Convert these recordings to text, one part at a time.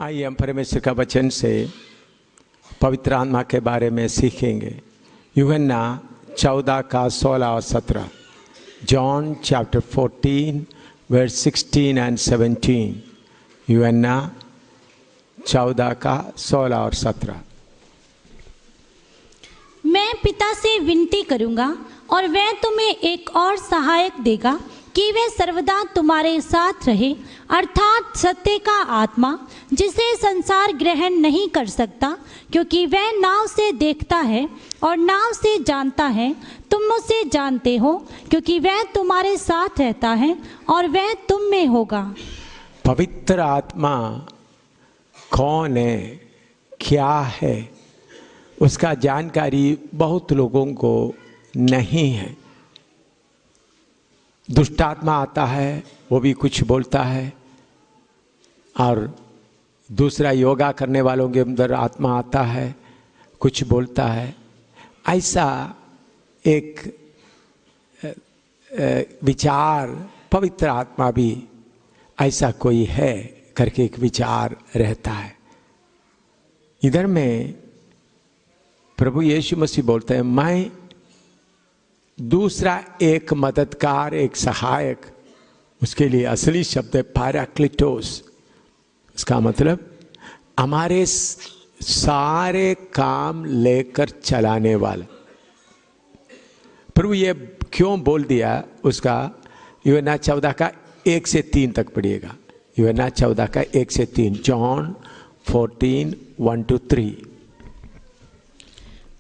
आइए हम परमेश्वर का वचन से पवित्र आत्मा के बारे में सीखेंगे। यूहन्ना 14 का 16 और 17। John chapter 14 verse 16 and 17। यूहन्ना 14 का 16 और 17। मैं पिता से विनती करूंगा और वह तुम्हें एक और सहायक देगा कि वह सर्वदा तुम्हारे साथ रहे, अर्थात सत्य का आत्मा, जिसे संसार ग्रहण नहीं कर सकता क्योंकि वह नाव से देखता है और नाव से जानता है। तुम उसे जानते हो क्योंकि वह तुम्हारे साथ रहता है और वह तुम में होगा। पवित्र आत्मा कौन है, क्या है, उसका जानकारी बहुत लोगों को नहीं है। दुष्ट आत्मा आता है, वो भी कुछ बोलता है, और दूसरा योगा करने वालों के अंदर आत्मा आता है, कुछ बोलता है। ऐसा एक विचार, पवित्र आत्मा भी ऐसा कोई है करके एक विचार रहता है। इधर में प्रभु यीशु मसीह बोलते हैं, मैं दूसरा एक मददगार, एक सहायक, उसके लिए असली शब्द है पैराक्लिटोस। इसका मतलब हमारे सारे काम लेकर चलाने वाला। प्रभु ये क्यों बोल दिया, उसका यूहन्ना 14 का 1 से 3 तक पढ़िएगा। यूहन्ना 14 का 1 से 3। John 14 1 to 3।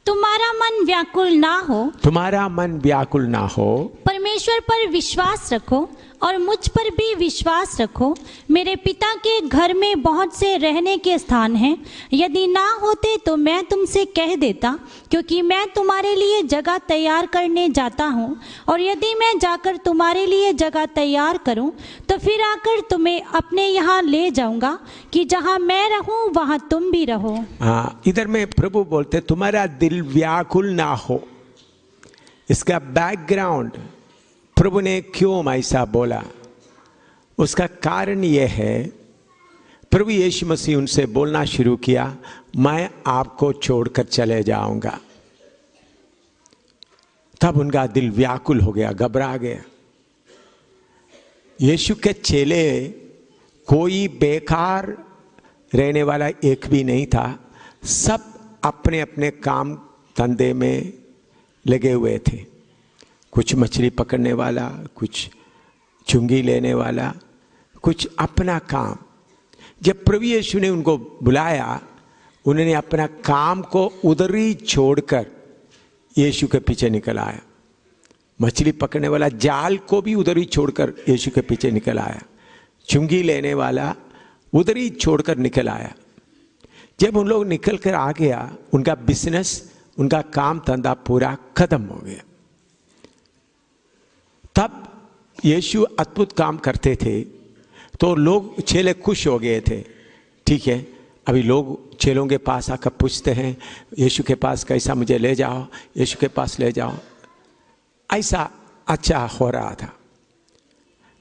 तुम्हारा मन व्याकुल ना हो, तुम्हारा मन व्याकुल ना हो, परमेश्वर पर विश्वास रखो और मुझ पर भी विश्वास रखो। मेरे पिता के घर में बहुत से रहने के स्थान हैं। यदि ना होते तो मैं तुमसे कह देता, क्योंकि मैं तुम्हारे लिए जगह तैयार करने जाता हूँ। और यदि मैं जाकर तुम्हारे लिए जगह तैयार करूँ तो फिर आकर तुम्हें अपने यहाँ ले जाऊँगा, कि जहाँ मैं रहूँ वहाँ तुम भी रहो। हाँ, इधर में प्रभु बोलते तुम्हारा दिल व्याकुल ना हो। इसका बैकग्राउंड, प्रभु ने क्यों ऐसा बोला, उसका कारण यह है, प्रभु यीशु मसीह उनसे बोलना शुरू किया, मैं आपको छोड़कर चले जाऊंगा। तब उनका दिल व्याकुल हो गया, घबरा गया। यीशु के चेले कोई बेकार रहने वाला एक भी नहीं था। सब अपने अपने काम धंधे में लगे हुए थे। कुछ मछली पकड़ने वाला, कुछ चुंगी लेने वाला, कुछ अपना काम। जब प्रभु यीशु ने उनको बुलाया, उन्होंने अपना काम को उधर ही छोड़कर यीशु के पीछे निकल आया। मछली पकड़ने वाला जाल को भी उधर ही छोड़कर यीशु के पीछे निकल आया। चुंगी लेने वाला उधर ही छोड़कर निकल आया। जब उन लोग निकल कर आ गया, उनका बिजनेस, उनका काम धंधा पूरा खत्म हो गया। तब यीशु अद्भुत काम करते थे तो लोग, चेले खुश हो गए थे। ठीक है, अभी लोग चेलों के पास आकर पूछते हैं, यीशु के पास कैसा, मुझे ले जाओ, यीशु के पास ले जाओ। ऐसा अच्छा हो रहा था।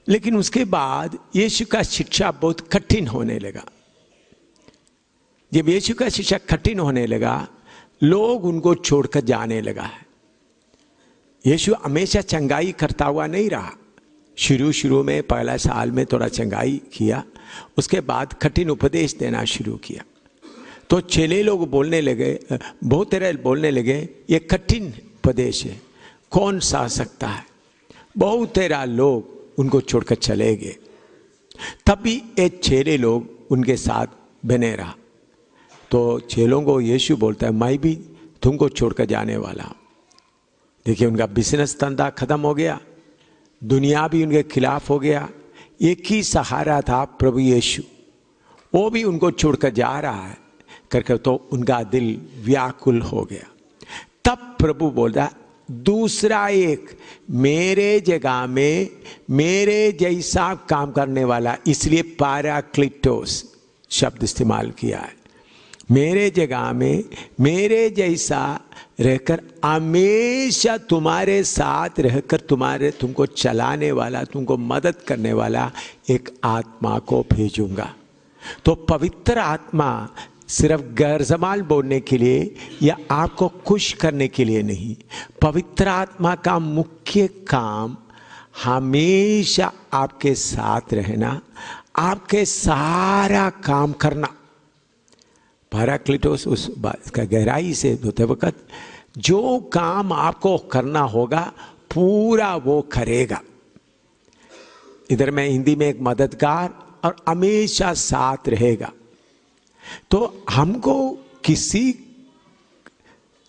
लेकिन उसके बाद यीशु का शिक्षा बहुत कठिन होने लगा। जब यीशु का शिक्षा कठिन होने लगा, लोग उनको छोड़कर जाने लगा है। यीशु हमेशा चंगाई करता हुआ नहीं रहा। शुरू में पहला साल में थोड़ा चंगाई किया, उसके बाद कठिन उपदेश देना शुरू किया। तो चेले लोग बोलने लगे, बहुत तरह बोलने लगे, ये कठिन उपदेश है, कौन सा सकता है। बहुत तरह लोग उनको छोड़कर चले गए। तब भी एक चेले लोग उनके साथ बने रहा। तो चेलों को यीशु बोलता है, मैं भी तुमको छोड़कर जाने वाला हूँ। देखिए, उनका बिजनेस धंधा खत्म हो गया, दुनिया भी उनके खिलाफ हो गया। एक ही सहारा था, प्रभु यीशु, वो भी उनको छोड़कर जा रहा है करके, तो उनका दिल व्याकुल हो गया। तब प्रभु बोलता, दूसरा एक मेरे जगह में मेरे जैसा काम करने वाला, इसलिए पैराक्लिटोस शब्द इस्तेमाल किया है। मेरे जगह में मेरे जैसा रहकर हमेशा तुम्हारे साथ रहकर तुमको चलाने वाला, तुमको मदद करने वाला एक आत्मा को भेजूंगा। तो पवित्र आत्मा सिर्फ गैरजमाल बोलने के लिए या आपको खुश करने के लिए नहीं, पवित्र आत्मा का मुख्य काम हमेशा आपके साथ रहना, आपके सारा काम करना। पैराक्लिटोस उस बात का गहराई से होते वक्त जो काम आपको करना होगा पूरा वो करेगा। इधर मैं हिंदी में एक मददगार और हमेशा साथ रहेगा। तो हमको किसी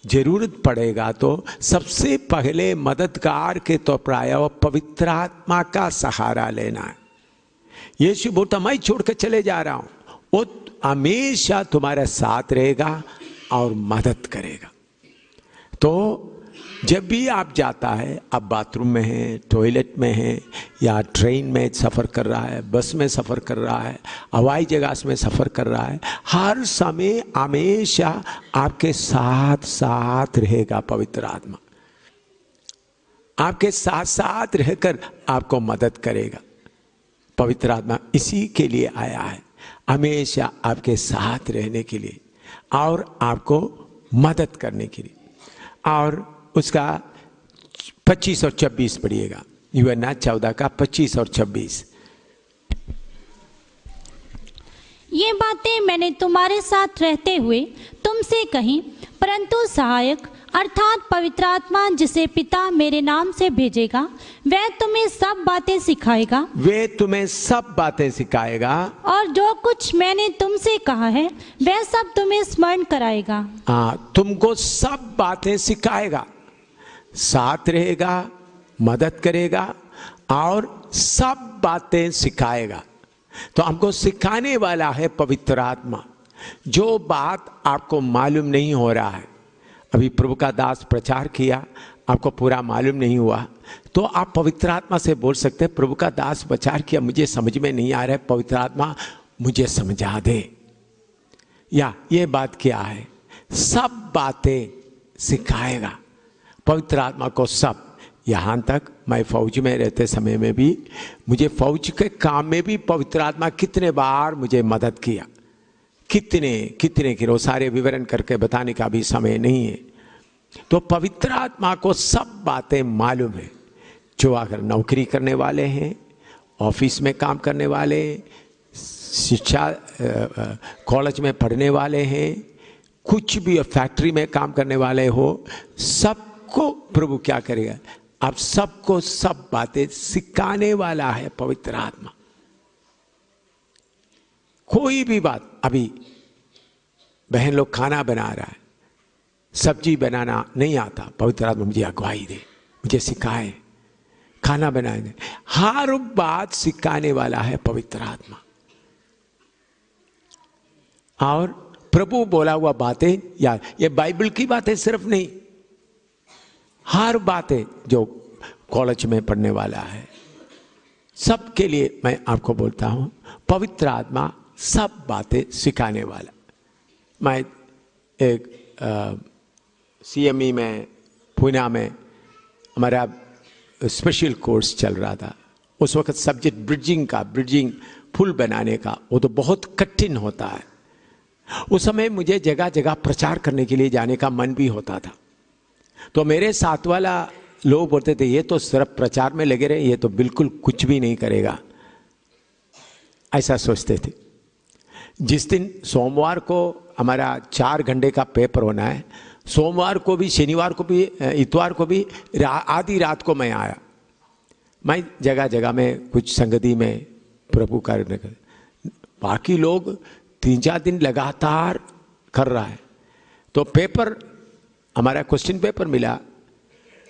जरूरत पड़ेगा तो सबसे पहले मददगार के तो प्राय पवित्र आत्मा का सहारा लेना है। यीशु बोलता मैं छोड़ कर चले जा रहा हूं, वो हमेशा तुम्हारे साथ रहेगा और मदद करेगा। तो जब भी आप जाता है, आप बाथरूम में हैं, टॉयलेट में हैं, या ट्रेन में सफ़र कर रहा है, बस में सफ़र कर रहा है, हवाई जहाज़ में सफ़र कर रहा है, हर समय हमेशा आपके साथ साथ रहेगा पवित्र आत्मा। आपके साथ साथ रहकर आपको मदद करेगा। पवित्र आत्मा इसी के लिए आया है, हमेशा आपके साथ रहने के लिए और आपको मदद करने के लिए। और उसका 25 और 26 पढ़िएगा, यूहन्ना 14 का 25 और 26। ये बातें मैंने तुम्हारे साथ रहते हुए तुमसे कही, परंतु सहायक अर्थात पवित्र आत्मा जिसे पिता मेरे नाम से भेजेगा वह तुम्हें सब बातें सिखाएगा। वे तुम्हें सब बातें सिखाएगा और जो कुछ मैंने तुमसे कहा है वह सब तुम्हें स्मरण कराएगा। हाँ, तुमको सब बातें सिखाएगा, साथ रहेगा, मदद करेगा और सब बातें सिखाएगा। तो हमको सिखाने वाला है पवित्र आत्मा। जो बात आपको मालूम नहीं हो रहा है, अभी प्रभु का दास प्रचार किया, आपको पूरा मालूम नहीं हुआ, तो आप पवित्र आत्मा से बोल सकते हैं प्रभु का दास प्रचार किया, मुझे समझ में नहीं आ रहा है, पवित्र आत्मा मुझे समझा दे, या ये बात क्या है। सब बातें सिखाएगा पवित्र आत्मा को सब। यहाँ तक मैं फौज में रहते समय में भी, मुझे फौज के काम में भी पवित्र आत्मा कितने बार मुझे मदद किया, कितने की सारे विवरण करके बताने का भी समय नहीं है। तो पवित्र आत्मा को सब बातें मालूम है। जो अगर नौकरी करने वाले हैं, ऑफिस में काम करने वाले, शिक्षा कॉलेज में पढ़ने वाले हैं, कुछ भी फैक्ट्री में काम करने वाले हो, सबको प्रभु क्या करेगा, आप सबको सब बातें सिखाने वाला है पवित्र आत्मा। कोई भी बात, अभी बहन लोग खाना बना रहा है, सब्जी बनाना नहीं आता, पवित्र आत्मा मुझे अगुवाई दे, मुझे सिखाए, खाना बनाए, हर बात सिखाने वाला है पवित्र आत्मा। और प्रभु बोला हुआ बातें, या ये बाइबल की बातें सिर्फ नहीं, हर बातें जो कॉलेज में पढ़ने वाला है, सबके लिए मैं आपको बोलता हूं पवित्र आत्मा सब बातें सिखाने वाला। मैं एक CME में पुणे में हमारा स्पेशल कोर्स चल रहा था। उस वक्त सब्जेक्ट ब्रिजिंग पुल बनाने का, वो तो बहुत कठिन होता है। उस समय मुझे जगह जगह प्रचार करने के लिए जाने का मन भी होता था। तो मेरे साथ वाला लोग बोलते थे ये तो सिर्फ प्रचार में लगे रहे, ये तो बिल्कुल कुछ भी नहीं करेगा, ऐसा सोचते थे। जिस दिन सोमवार को हमारा 4 घंटे का पेपर होना है, सोमवार को भी, शनिवार को भी, इतवार को भी आधी रात को मैं आया। मैं जगह जगह में कुछ संगति में प्रभु कार्य कर, बाकी लोग 3-4 दिन लगातार कर रहा है। तो पेपर, हमारा क्वेश्चन पेपर मिला,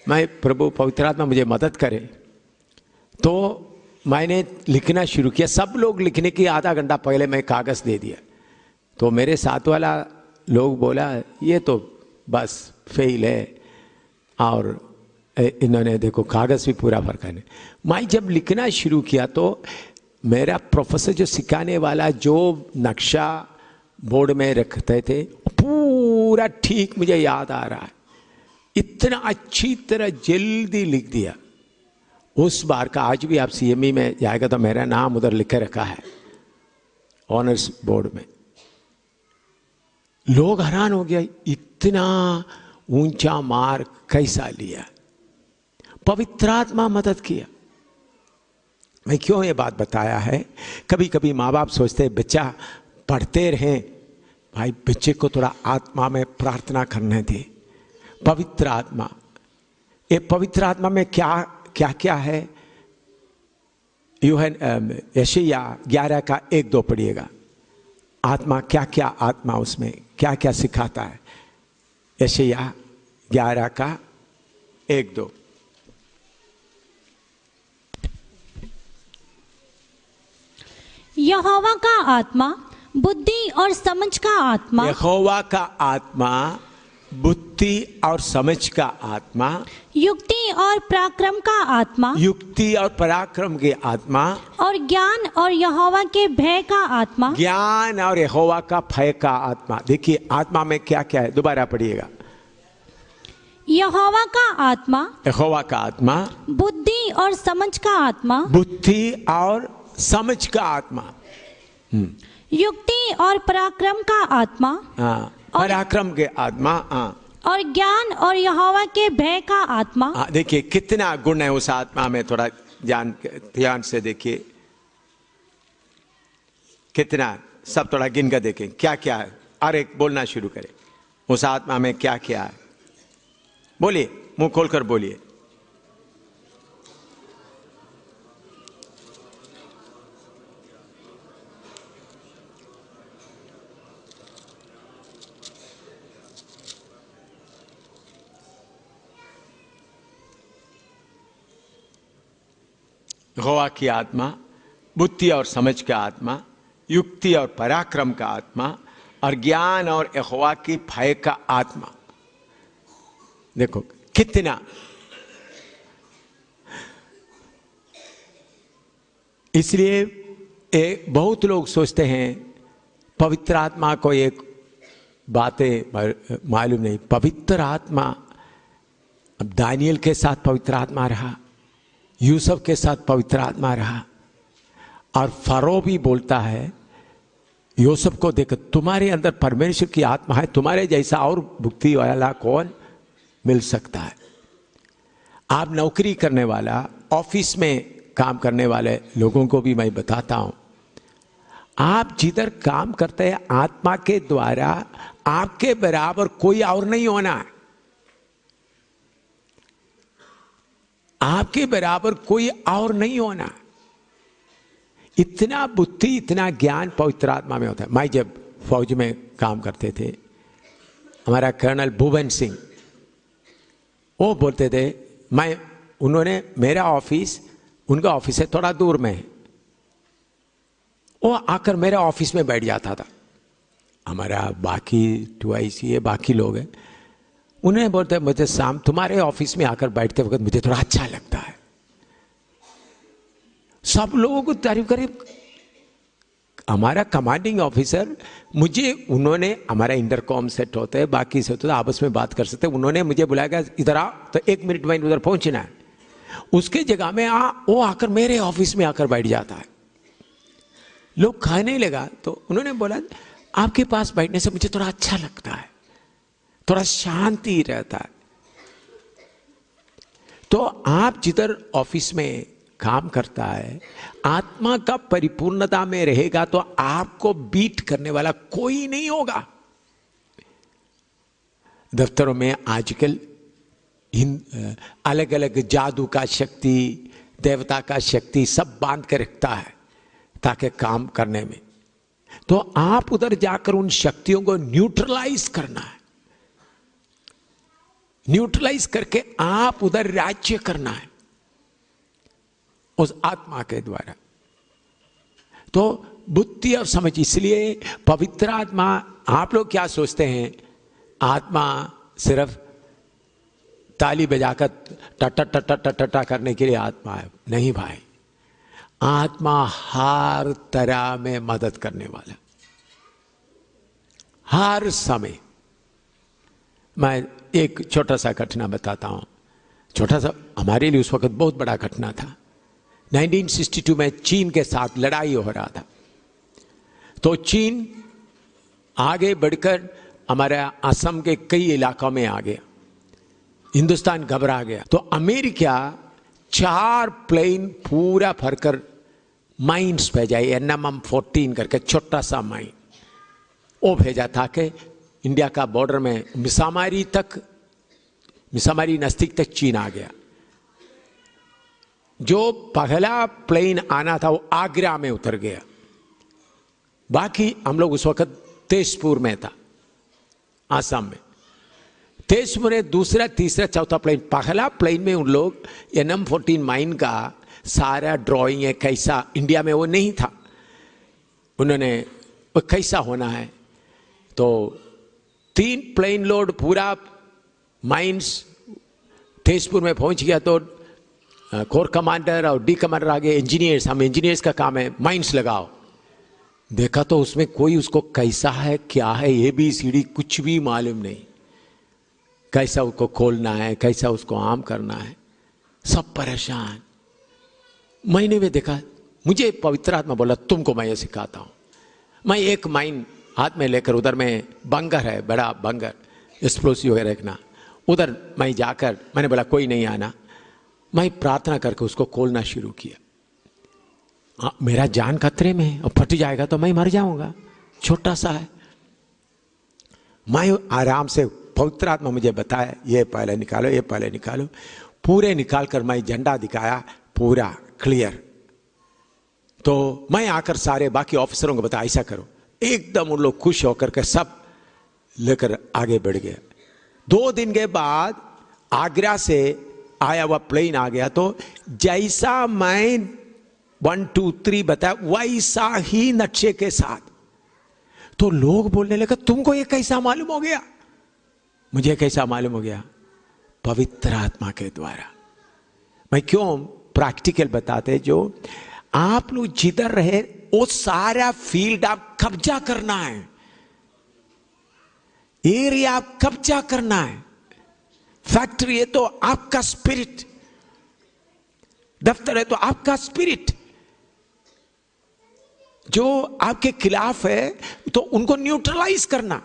मैं प्रभु पवित्र आत्मा मुझे मदद करे, तो मैंने लिखना शुरू किया। सब लोग लिखने की आधा घंटा पहले मैं कागज़ दे दिया। तो मेरे साथ वाला लोग बोला ये तो बस फेल है, और इन्होंने देखो कागज़ भी पूरा भर करने। मैं जब लिखना शुरू किया तो मेरा प्रोफेसर जो सिखाने वाला जो नक्शा बोर्ड में रखते थे पूरा ठीक मुझे याद आ रहा है, इतना अच्छी तरह जल्दी लिख दिया। उस बार का आज भी आप CME में जाएगा तो मेरा नाम उधर लिखे रखा है। ऑनर्स बोर्ड में। लोग हैरान हो गया, इतना ऊंचा मार्क कैसा लिया? पवित्र आत्मा मदद किया। मैं क्यों ये बात बताया है? कभी कभी माँ बाप सोचते हैं बच्चा पढ़ते रहें, भाई बच्चे को थोड़ा आत्मा में प्रार्थना करने दे। पवित्र आत्मा, ये पवित्र आत्मा में क्या क्या क्या है? यशायाह 11 का 1-2 पढ़िएगा। आत्मा क्या क्या, आत्मा उसमें क्या क्या सिखाता है? यशायाह 11 का 1-2। यहोवा का आत्मा बुद्धि और समझ का आत्मा, यहोवा का आत्मा बुद्धि और समझ का आत्मा, युक्ति और पराक्रम का आत्मा, युक्ति और पराक्रम की आत्मा, और ज्ञान और यहोवा के भय का आत्मा, ज्ञान और यहोवा का भय का आत्मा। देखिए आत्मा में क्या क्या है, दोबारा पढ़िएगा। यहोवा का आत्मा, यहोवा का आत्मा, बुद्धि और समझ का आत्मा, बुद्धि और समझ का आत्मा, युक्ति और पराक्रम का आत्मा, हाँ, पराक्रम के आत्मा, हाँ, और ज्ञान और यहोवा के भय का आत्मा। देखिए कितना गुण है उस आत्मा में, थोड़ा ध्यान से देखिए कितना, सब थोड़ा गिन कर देखें क्या क्या है। और एक बोलना शुरू करें, उस आत्मा में क्या क्या है, बोलिए, मुंह खोलकर बोलिए। यहोवा की आत्मा, बुद्धि और समझ का आत्मा, युक्ति और पराक्रम का आत्मा, और ज्ञान और यहोवा की भय का आत्मा। देखो कितना, इसलिए बहुत लोग सोचते हैं पवित्र आत्मा को एक बातें मालूम नहीं। पवित्र आत्मा, अब दानियल के साथ पवित्र आत्मा रहा, यूसुफ के साथ पवित्र आत्मा रहा, और फरो भी बोलता है यूसुफ को देख, तुम्हारे अंदर परमेश्वर की आत्मा है, तुम्हारे जैसा और भक्ति वाला कौन मिल सकता है? आप नौकरी करने वाला, ऑफिस में काम करने वाले लोगों को भी मैं बताता हूं, आप जिधर काम करते हैं आत्मा के द्वारा आपके बराबर कोई और नहीं होना है। आपके बराबर कोई और नहीं होना। इतना बुद्धि, इतना ज्ञान पवित्र आत्मा में होता है। मैं जब फौज में काम करते थे, हमारा कर्नल भुवन सिंह, वो बोलते थे, उन्होंने मेरा ऑफिस, उनका ऑफिस है थोड़ा दूर में है, वो आकर मेरा ऑफिस में बैठ जाता था। हमारा बाकी 2IC बाकी लोग हैं, उन्हें बोलते मुझे शाम तुम्हारे ऑफिस में आकर बैठते वक्त मुझे थोड़ा अच्छा लगता है। सब लोगों को तारीफ करे। हमारा कमांडिंग ऑफिसर, मुझे उन्होंने, हमारा इंटरकॉम सेट होता है, बाकी से होता है, आपस में बात कर सकते हैं, उन्होंने मुझे बुलाया इधर आ, तो 1 मिनट में उधर पहुंचना है। उसके जगह में वो आकर मेरे ऑफिस में आकर बैठ जाता है। लोग खाने लगा तो उन्होंने बोला आपके पास बैठने से मुझे थोड़ा अच्छा लगता है, थोड़ा शांति रहता है। तो आप जिधर ऑफिस में काम करता है, आत्मा का परिपूर्णता में रहेगा तो आपको बीट करने वाला कोई नहीं होगा। दफ्तरों में आजकल अलग अलग जादू का शक्ति, देवता का शक्ति सब बांध के रखता है ताकि काम करने में। तो आप उधर जाकर उन शक्तियों को न्यूट्रलाइज करना है, न्यूट्रलाइज करके आप उधर राज्य करना है उस आत्मा के द्वारा। तो बुद्धि और समझ, इसलिए पवित्र आत्मा, आप लोग क्या सोचते हैं आत्मा सिर्फ ताली बजाकर टटा टटा टटा करने के लिए आत्मा है? नहीं भाई, आत्मा हर तरह में मदद करने वाला, हर समय। मैं एक छोटा सा घटना बताता हूं, छोटा सा, हमारे लिए उस वक्त बहुत बड़ा घटना था। 1962 में चीन के साथ लड़ाई हो रहा था। तो चीन आगे बढ़कर हमारा असम के कई इलाकों में आ गया, हिंदुस्तान घबरा गया। तो अमेरिका 4 प्लेन पूरा भरकर माइंस भेजा, NMM-14 करके छोटा सा माइन वो भेजा था कि इंडिया का बॉर्डर में मिसामारी नजदीक तक चीन आ गया। जो पहला प्लेन आना था वो आगरा में उतर गया। बाकी हम लोग उस वक्त तेजपुर में था, आसाम में। तेजपुर में दूसरा, तीसरा, चौथा प्लेन, पहला प्लेन में उन लोग NM-14 माइन का सारा ड्राइंग है कैसा, इंडिया में वो नहीं था, उन्होंने वो कैसा होना है। तो 3 प्लेन लोड पूरा माइंस तेजपुर में पहुंच गया। तो कोर कमांडर और डी कमांडर आगे इंजीनियर्स, हम इंजीनियर्स का काम है माइंस लगाओ। देखा तो उसमें कोई उसको कैसा है, क्या है, ABCD कुछ भी मालूम नहीं, कैसा उसको खोलना है, कैसा उसको आम करना है, सब परेशान। मैंने भी देखा, मुझे पवित्र आत्मा बोला तुमको मैं ये सिखाता हूँ। मैं एक माइन हाथ में लेकर, उधर में बंगर है, बड़ा बंगर, एक्सप्लोसिव वगैरह रखना, उधर मैं जाकर मैंने बोला कोई नहीं आना, मैं प्रार्थना करके उसको खोलना शुरू किया। मेरा जान खतरे में है और फट जाएगा तो मैं मर जाऊंगा, छोटा सा है। मैं आराम से, पवित्र आत्मा मुझे बताया ये पहले निकालो, ये पहले निकालो, पूरे निकाल कर मैं झंडा दिखाया पूरा क्लियर। तो मैं आकर सारे बाकी ऑफिसरों को बताया ऐसा करो, एकदम उन लोग खुश होकर के सब लेकर आगे बढ़ गए। 2 दिन के बाद आगरा से आया हुआ प्लेन आ गया। तो जैसा मैं 1 2 3 बताया वैसा ही नक्शे के साथ। तो लोग बोलने लगे तुमको ये कैसा मालूम हो गया? मुझे कैसा मालूम हो गया? पवित्र आत्मा के द्वारा। मैं क्यों प्रैक्टिकल बताते, जो आप लोग जिधर रहे वो सारा फील्ड आप कब्जा करना है, एरिया आप कब्जा करना है। फैक्ट्री है तो आपका स्पिरिट, दफ्तर है तो आपका स्पिरिट। जो आपके खिलाफ है तो उनको न्यूट्रलाइज करना,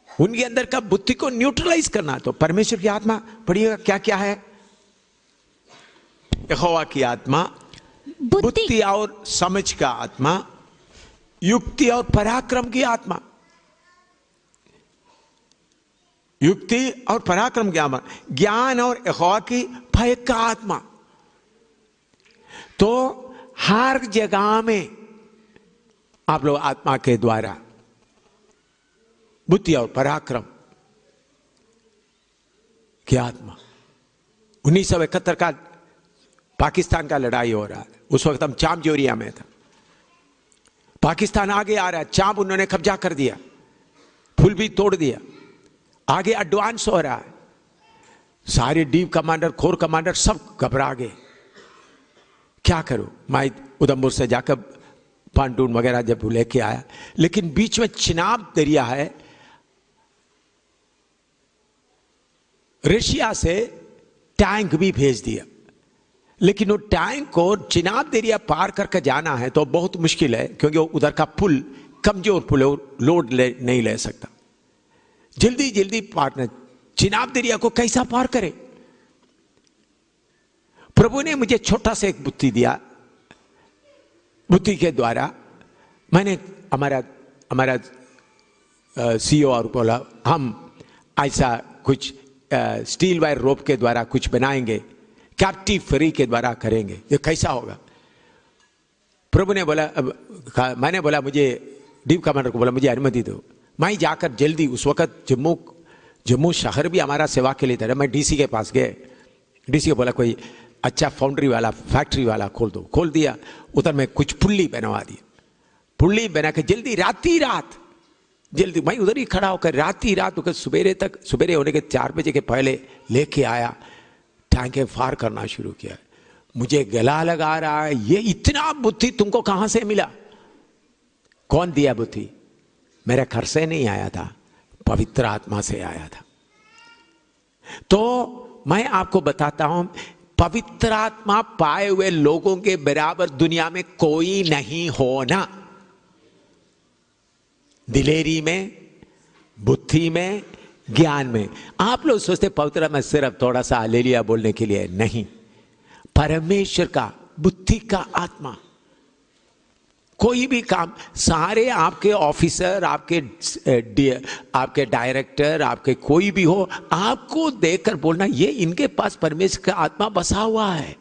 उनके अंदर का बुद्धि को न्यूट्रलाइज करना। तो परमेश्वर की आत्मा पढ़िएगा क्या क्या है। यहोवा की आत्मा बुद्धि और समझ का आत्मा, युक्ति और पराक्रम की आत्मा, युक्ति और पराक्रम की आत्मा, ज्ञान और यहोवा की भय का आत्मा। तो हर जगह में आप लोग आत्मा के द्वारा बुद्धि और पराक्रम की आत्मा। 1971 का पाकिस्तान का लड़ाई हो रहा है, उस वक्त हम चांप जोरिया में था। पाकिस्तान आगे आ रहा है, चांप उन्होंने कब्जा कर दिया, फुल भी तोड़ दिया, आगे एडवांस हो रहा है। सारे डीप कमांडर, कोर कमांडर सब घबरा गए, क्या करूं। मैं उधमपुर से जाकर पांटून वगैरह जब लेके आया, लेकिन बीच में चिनाब दरिया है, रशिया से टैंक भी भेज दिया, लेकिन वो टैंक को चिनाब दरिया पार करके जाना है तो बहुत मुश्किल है, क्योंकि उधर का पुल कमजोर पुल है, लोड नहीं ले सकता। जल्दी जल्दी पार, चिनाब दरिया को कैसा पार करे। प्रभु ने मुझे छोटा सा एक बुद्धि दिया, बुद्धि के द्वारा मैंने हमारा CEO और बोला हम ऐसा कुछ स्टील वायर रोप के द्वारा कुछ बनाएंगे, कैप्टिव फ्री के द्वारा करेंगे, ये कैसा होगा। प्रभु ने बोला, मैंने बोला मुझे, डीप कमांडर को बोला मुझे अनुमति दो। मैं जाकर जल्दी, उस वक्त जम्मू शहर भी हमारा सेवा के लिए था, मैं DC के पास गए, DC को बोला कोई अच्छा फाउंड्री वाला, फैक्ट्री वाला खोल दो। खोल दिया, उधर में कुछ पुल्ली बनवा दी, पुल्ली बना के जल्दी रात जल्दी मैं उधर ही खड़ा होकर रात होकर सुबेरे होने के 4 बजे के पहले लेके आया, टैंके फार करना शुरू किया। मुझे गला लगा रहा है, ये इतना बुद्धि तुमको कहां से मिला? कौन दिया बुद्धि? मेरे घर से नहीं आया था, पवित्र आत्मा से आया था। तो मैं आपको बताता हूं, पवित्र आत्मा पाए हुए लोगों के बराबर दुनिया में कोई नहीं होना। दिलेरी में, बुद्धि में, ज्ञान में। आप लोग सोचते पवित्र में सिर्फ थोड़ा सा हालेलुया बोलने के लिए, नहीं, परमेश्वर का बुद्धि का आत्मा। कोई भी काम, सारे आपके ऑफिसर, आपके डायरेक्टर, आपके कोई भी हो, आपको देखकर बोलना ये इनके पास परमेश्वर का आत्मा बसा हुआ है।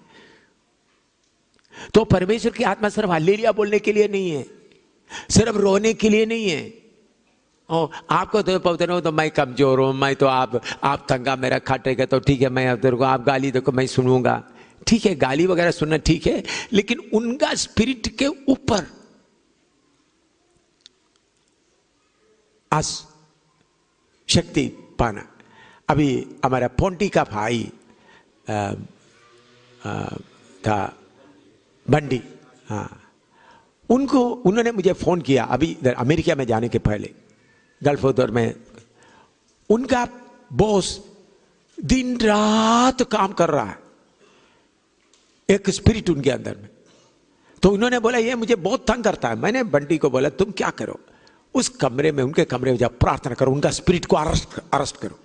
तो परमेश्वर की आत्मा सिर्फ हालेलुया बोलने के लिए नहीं है, सिर्फ रोने के लिए नहीं है। आपको तो पवित्र हो तो मैं कमजोर हूं, मैं तो आप तंगा मेरा खाटेगा तो ठीक है, मैं तेरे को आप गाली देखो मैं सुनूंगा, ठीक है, गाली वगैरह सुनना ठीक है, लेकिन उनका स्पिरिट के ऊपर शक्ति पाना। अभी हमारा पोंटी का भाई था बंडी, हाँ, उन्होंने मुझे फोन किया अभी इधर अमेरिका में जाने के पहले, गल्फ उधर में। उनका बॉस दिन रात काम कर रहा है, एक स्पिरिट उनके अंदर में। तो उन्होंने बोला ये मुझे बहुत तंग करता है। मैंने बंटी को बोला तुम क्या करो, उस कमरे में, उनके कमरे में जब प्रार्थना करो, उनका स्पिरिट को अरेस्ट करो।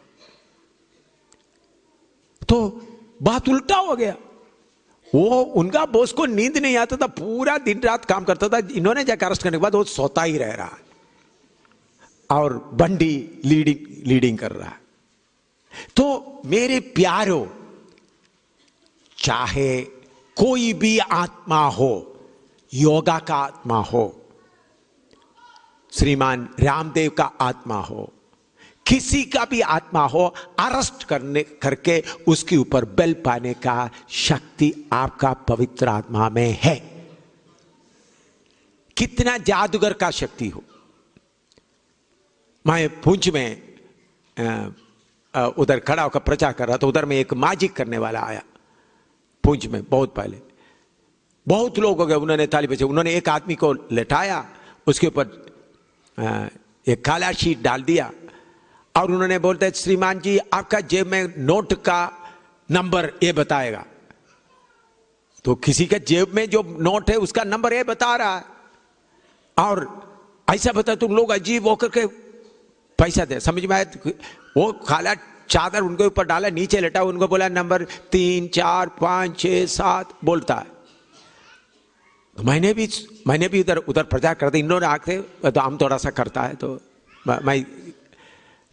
तो बात उल्टा हो गया। वो उनका बॉस को नींद नहीं आता था, पूरा दिन रात काम करता था। इन्होंने जाकर अरेस्ट करने के बाद वो सोता ही रह रहा है और बंडी लीडिंग कर रहा है। तो मेरे प्यारो, चाहे कोई भी आत्मा हो, योगा का आत्मा हो, श्रीमान रामदेव का आत्मा हो, किसी का भी आत्मा हो, अरेस्ट करके उसके ऊपर बल पाने का शक्ति आपका पवित्र आत्मा में है। कितना जादूगर का शक्ति हो। मैं पुंछ में उधर खड़ा होकर प्रचार कर रहा था, उधर में एक मैजिक करने वाला आया पुंछ में, बहुत पहले। बहुत लोग हो गए, उन्होंने ताली बजाई। उन्होंने एक आदमी को लेटाया, उसके ऊपर एक काला शीट डाल दिया और उन्होंने बोलते श्रीमान जी आपका जेब में नोट का नंबर ये बताएगा। तो किसी के जेब में जो नोट है उसका नंबर ये बता रहा है और ऐसा बता, तुम लोग अजीब होकर के पैसा दे। समझ में आया? वो काला चादर उनके ऊपर डाला, नीचे लेटा, उनको बोला नंबर 3 4 5 6 7 बोलता है। तो मैंने भी उधर प्रचार करते, इन्होंने आके तो हम थोड़ा सा करता है,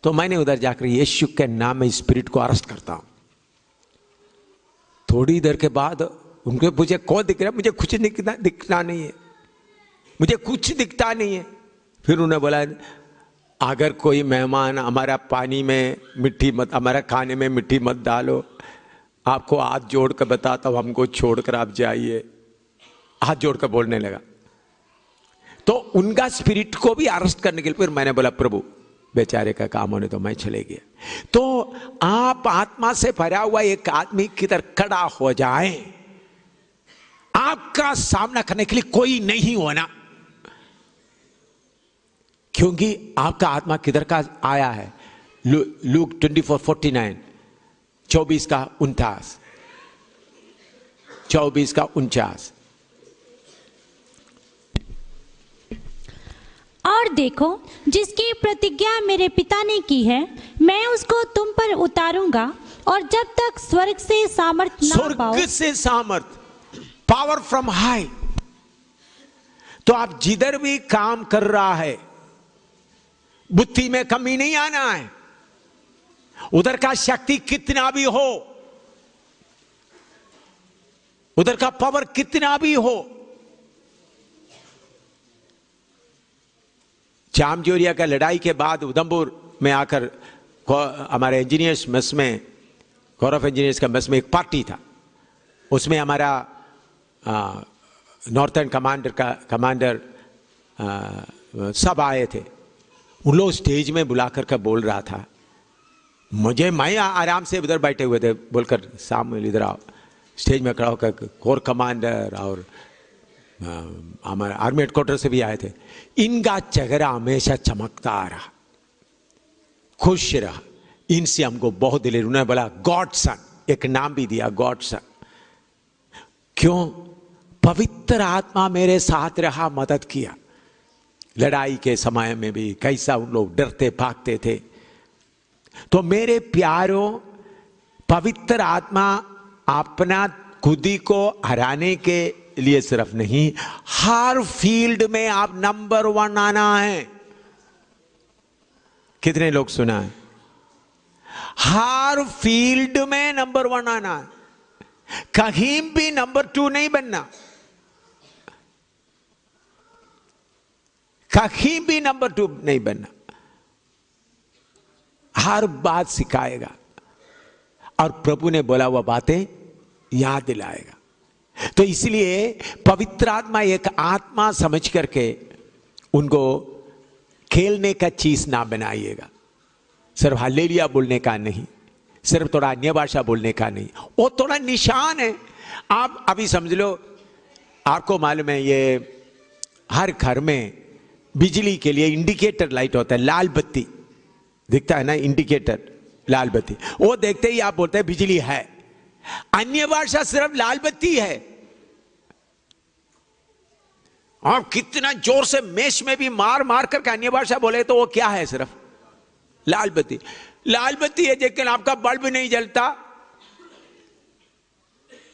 तो मैंने उधर जाकर यीशु के नाम में स्पिरिट को अरेस्ट करता हूं। थोड़ी देर के बाद उनको मुझे कौन दिख रहा है, मुझे कुछ दिखना नहीं है, मुझे कुछ दिखता नहीं है। फिर उन्होंने बोला अगर कोई मेहमान हमारा पानी में मिट्टी मत, हमारा खाने में मिट्टी मत डालो, आपको हाथ जोड़ कर बताता हूं, हमको छोड़कर आप जाइए। हाथ जोड़कर बोलने लगा। तो उनका स्पिरिट को भी अरेस्ट करने के लिए फिर मैंने बोला प्रभु बेचारे का काम होने तो मैं चले गया। तो आप आत्मा से भरा हुआ एक आदमी किधर खड़ा हो जाए, आपका सामना करने के लिए कोई नहीं होना, क्योंकि आपका आत्मा किधर का आया है। लूक 24:49, 24 का 49, 24 का 49। और देखो जिसकी प्रतिज्ञा मेरे पिता ने की है, मैं उसको तुम पर उतारूंगा, और जब तक स्वर्ग से सामर्थ ना पाओ। स्वर्ग से सामर्थ, पावर फ्रॉम हाई। तो आप जिधर भी काम कर रहा है, बुद्धि में कमी नहीं आना है। उधर का शक्ति कितना भी हो, उधर का पावर कितना भी हो। जामजोरिया का लड़ाई के बाद उधमपुर में आकर हमारे इंजीनियर्स मेस में, गौरव इंजीनियर्स का मेस में एक पार्टी था। उसमें हमारा नॉर्थर्न कमांडर सब आए थे। उन लोग स्टेज में बुलाकर के बोल रहा था, मैं आराम से उधर बैठे हुए थे, बोलकर सामने इधर आओ। स्टेज में खड़ा होकर कोर कमांडर और हमारे आर्मी हेडक्वार्टर से भी आए थे। इनका चेहरा हमेशा चमकता आ रहा, खुश रहा। इनसे हमको बहुत दिल। उन्होंने बोला गॉड सन, एक नाम भी दिया गॉड सन। क्यों? पवित्र आत्मा मेरे साथ रहा, मदद किया। लड़ाई के समय में भी कैसा उन लोग डरते भागते थे। तो मेरे प्यारों, पवित्र आत्मा अपना खुदी को हराने के लिए सिर्फ नहीं, हर फील्ड में आप नंबर 1 आना है। कितने लोग सुना है? हर फील्ड में नंबर 1 आना है, कहीं भी नंबर 2 नहीं बनना, कहीं भी नंबर 2 नहीं बनना। हर बात सिखाएगा और प्रभु ने बोला हुआ बातें याद दिलाएगा। तो इसलिए पवित्र आत्मा एक आत्मा समझ करके उनको खेलने का चीज ना बनाइएगा। सिर्फ हालेलुया बोलने का नहीं, सिर्फ थोड़ा अन्य भाषा बोलने का नहीं, वो थोड़ा निशान है। आप अभी समझ लो, आपको मालूम है ये हर घर में बिजली के लिए इंडिकेटर लाइट होता है, लाल बत्ती दिखता है ना, इंडिकेटर लाल बत्ती, वो देखते ही आप बोलते हैं बिजली है। अन्य भाषा सिर्फ लाल बत्ती है। और कितना जोर से मेष में भी मार मार करके अन्य भाषा बोले तो वो क्या है? सिर्फ लाल बत्ती। लाल बत्ती है, लेकिन आपका बल्ब नहीं जलता,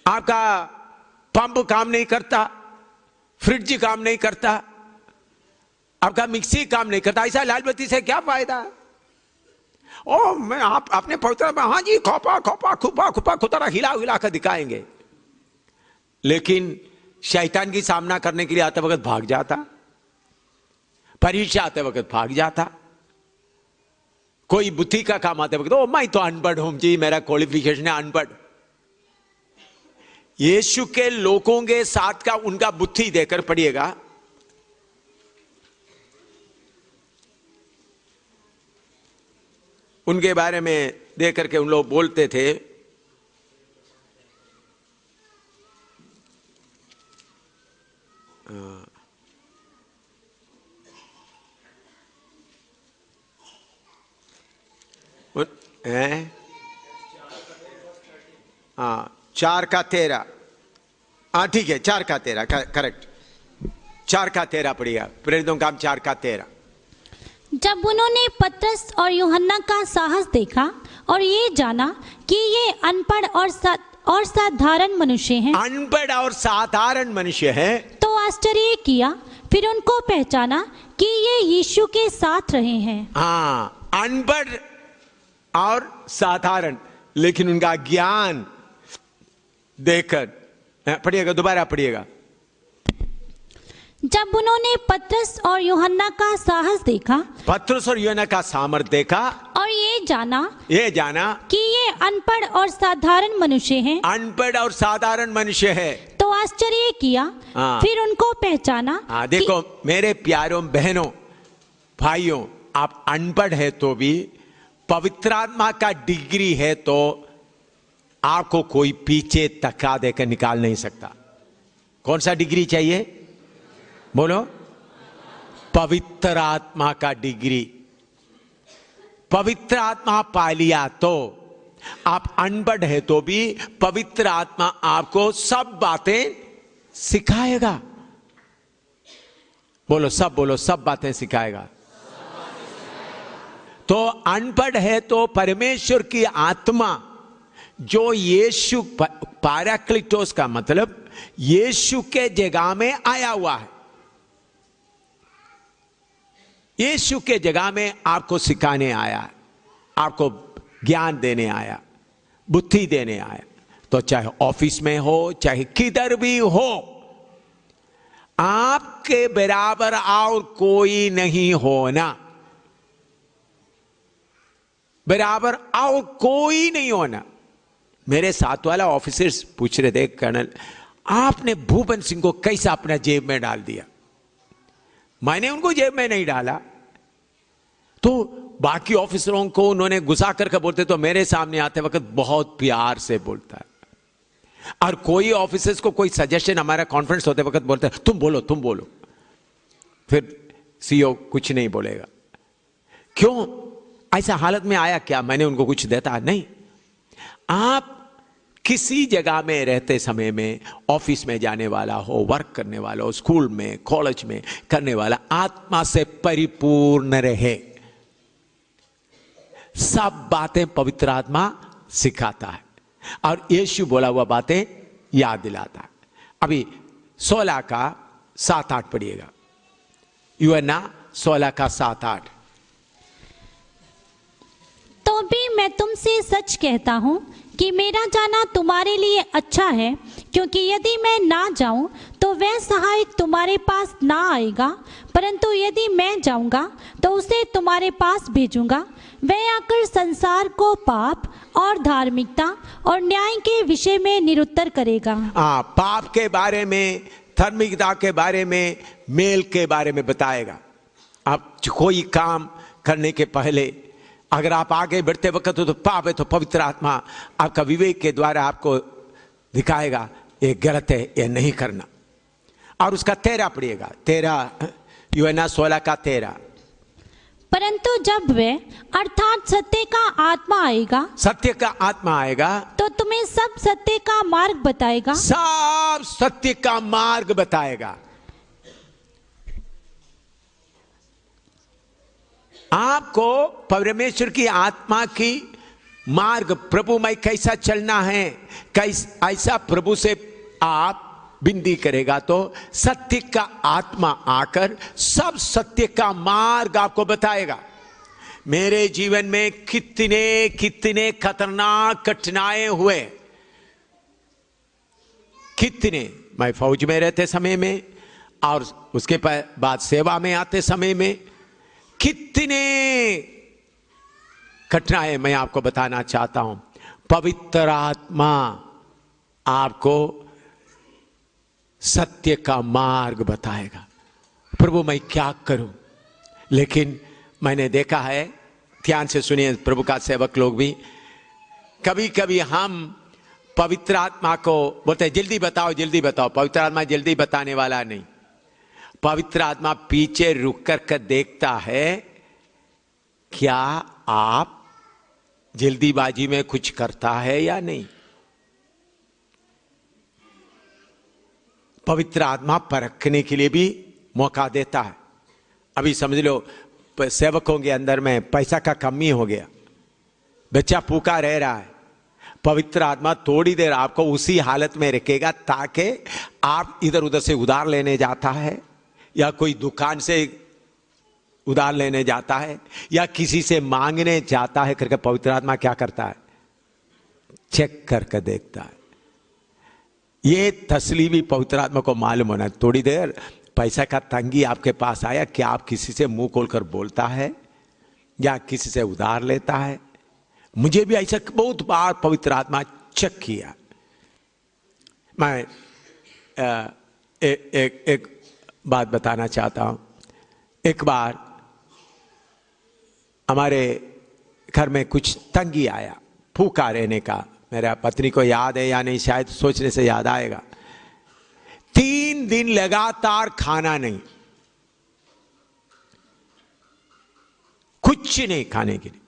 आपका पंप काम नहीं करता, फ्रिज काम नहीं करता, आपका मिक्सी काम नहीं करता। ऐसा लाल बत्ती से क्या फायदा? ओ मैं आप अपने पवित्र में हाँ जी खोपा खोपा खुपा खुपा खुतरा हिला हिला कर दिखाएंगे, लेकिन शैतान की सामना करने के लिए आते वक्त भाग जाता, परीक्षा आते वक्त भाग जाता, कोई बुद्धि का काम आते वक्त ओ मैं तो अनपढ़ हूं जी, मेरा क्वालिफिकेशन है अनपढ़। यीशु के लोगों के साथ का उनका बुद्धि देकर पढ़िएगा, उनके बारे में देख करके उन लोग बोलते थे हाँ 4:13, हाँ ठीक है 4:13 करेक्ट, 4:13 पढ़िएगा। प्रेरितों का काम 4:13। जब उन्होंने पतरस और यूहन्ना का साहस देखा और ये जाना कि ये अनपढ़ और साधारण मनुष्य हैं, अनपढ़ और साधारण मनुष्य हैं, तो आश्चर्य किया। फिर उनको पहचाना कि ये यीशु के साथ रहे हैं। हाँ, अनपढ़ और साधारण, लेकिन उनका ज्ञान देखकर, पढ़िएगा दोबारा पढ़िएगा। जब उन्होंने पतरस और यूहन्ना का साहस देखा, पतरस और यूहन्ना का सामर्थ देखा और ये जाना कि ये अनपढ़ और साधारण मनुष्य हैं, अनपढ़ और साधारण मनुष्य है, तो आश्चर्य किया। फिर उनको पहचाना। देखो मेरे प्यारों बहनों भाइयों, आप अनपढ़ है तो भी पवित्र आत्मा का डिग्री है तो आपको कोई पीछे धक्का देकर निकाल नहीं सकता। कौन सा डिग्री चाहिए? बोलो, पवित्र आत्मा का डिग्री। पवित्र आत्मा पा लिया तो आप अनपढ़ है तो भी पवित्र आत्मा आपको सब बातें सिखाएगा। बोलो सब बातें सिखाएगा। तो अनपढ़ है तो परमेश्वर की आत्मा जो यीशु, पैराक्लिटोस का मतलब यीशु के जगह में आया हुआ है, यीशु के जगह में आपको सिखाने आया, आपको ज्ञान देने आया, बुद्धि देने आया। तो चाहे ऑफिस में हो, चाहे किधर भी हो, आपके बराबर और कोई नहीं होना, बराबर और कोई नहीं होना। मेरे साथ वाला ऑफिसर्स पूछ रहे थे, कर्नल आपने भूपेंद्र सिंह को कैसा अपना जेब में डाल दिया? मैंने उनको जेब में नहीं डाला, तो बाकी ऑफिसरों को उन्होंने गुस्सा करके बोलते, तो मेरे सामने आते वक्त बहुत प्यार से बोलता है। और कोई ऑफिसर्स को कोई सजेशन हमारा कॉन्फ्रेंस होते वक्त बोलते हैं तुम बोलो, फिर सीईओ कुछ नहीं बोलेगा। क्यों? ऐसा हालत में आया क्या? मैंने उनको कुछ देता नहीं। आप किसी जगह में रहते समय में, ऑफिस में जाने वाला हो, वर्क करने वाला हो, स्कूल में, कॉलेज में करने वाला, आत्मा से परिपूर्ण रहे। सब बातें पवित्र आत्मा सिखाता है और यीशु बोला हुआ बातें याद दिलाता है। अभी 16 का 7-8 पढ़िएगा। यूहन्ना 16 का 7-8। तो भी मैं तुमसे सच कहता हूँ कि मेरा जाना तुम्हारे लिए अच्छा है, क्योंकि यदि मैं ना जाऊं तो वह सहायक तुम्हारे पास ना आएगा, परंतु यदि मैं जाऊंगा तो उसे तुम्हारे पास भेजूंगा। वह आकर संसार को पाप और धार्मिकता और न्याय के विषय में निरुत्तर करेगा। पाप के बारे में, धार्मिकता के बारे में, मेल के बारे में बताएगा। आप कोई काम करने के पहले अगर आप आगे बढ़ते वक्त तो पाप है, तो पवित्र आत्मा आपका विवेक के द्वारा आपको दिखाएगा ये गलत है, ये नहीं करना। और उसका 13 पढ़िएगा, 13 यूहन्ना 16 का 13। परंतु जब वह अर्थात सत्य का आत्मा आएगा, सत्य का आत्मा आएगा तो तुम्हें सब सत्य का मार्ग बताएगा। सब सत्य का मार्ग बताएगा। आपको परमेश्वर की आत्मा की मार्ग, प्रभु में कैसा चलना है, ऐसा प्रभु से आप विनती करेगा तो सत्य का आत्मा आकर सब सत्य का मार्ग आपको बताएगा। मेरे जीवन में कितने कितने खतरनाक कठिनाई हुए, कितने, मैं फौज में रहते समय में और उसके बाद सेवा में आते समय में कितने कठिनाई मैं आपको बताना चाहता हूं। पवित्र आत्मा आपको सत्य का मार्ग बताएगा। प्रभु मैं क्या करूं? लेकिन मैंने देखा है, ध्यान से सुनिए प्रभु का सेवक लोग भी, कभी कभी हम पवित्र आत्मा को बोलते हैं जल्दी बताओ जल्दी बताओ। पवित्र आत्मा जल्दी बताने वाला नहीं। पवित्र आत्मा पीछे रुक कर देखता है क्या आप जल्दीबाजी में कुछ करता है या नहीं। पवित्र आत्मा परखने के लिए भी मौका देता है। अभी समझ लो सेवकों के अंदर में पैसा का कमी हो गया, बच्चा भूखा रह रहा है, पवित्र आत्मा थोड़ी देर आपको उसी हालत में रखेगा ताकि आप इधर उधर से उधार लेने जाता है या कोई दुकान से उधार लेने जाता है या किसी से मांगने जाता है करके पवित्र आत्मा क्या करता है? चेक करके देखता है। ये तस्लीमी पवित्र आत्मा को मालूम होना, थोड़ी देर पैसा का तंगी आपके पास आया, क्या आप किसी से मुंह खोलकर बोलता है या किसी से उधार लेता है? मुझे भी ऐसा बहुत बार पवित्र आत्मा चेक किया। मैं एक बात बताना चाहता हूं। एक बार हमारे घर में कुछ तंगी आया, भूखा रहने का। मेरा पत्नी को याद है या नहीं, शायद सोचने से याद आएगा। 3 दिन लगातार खाना नहीं, कुछ नहीं खाने के लिए।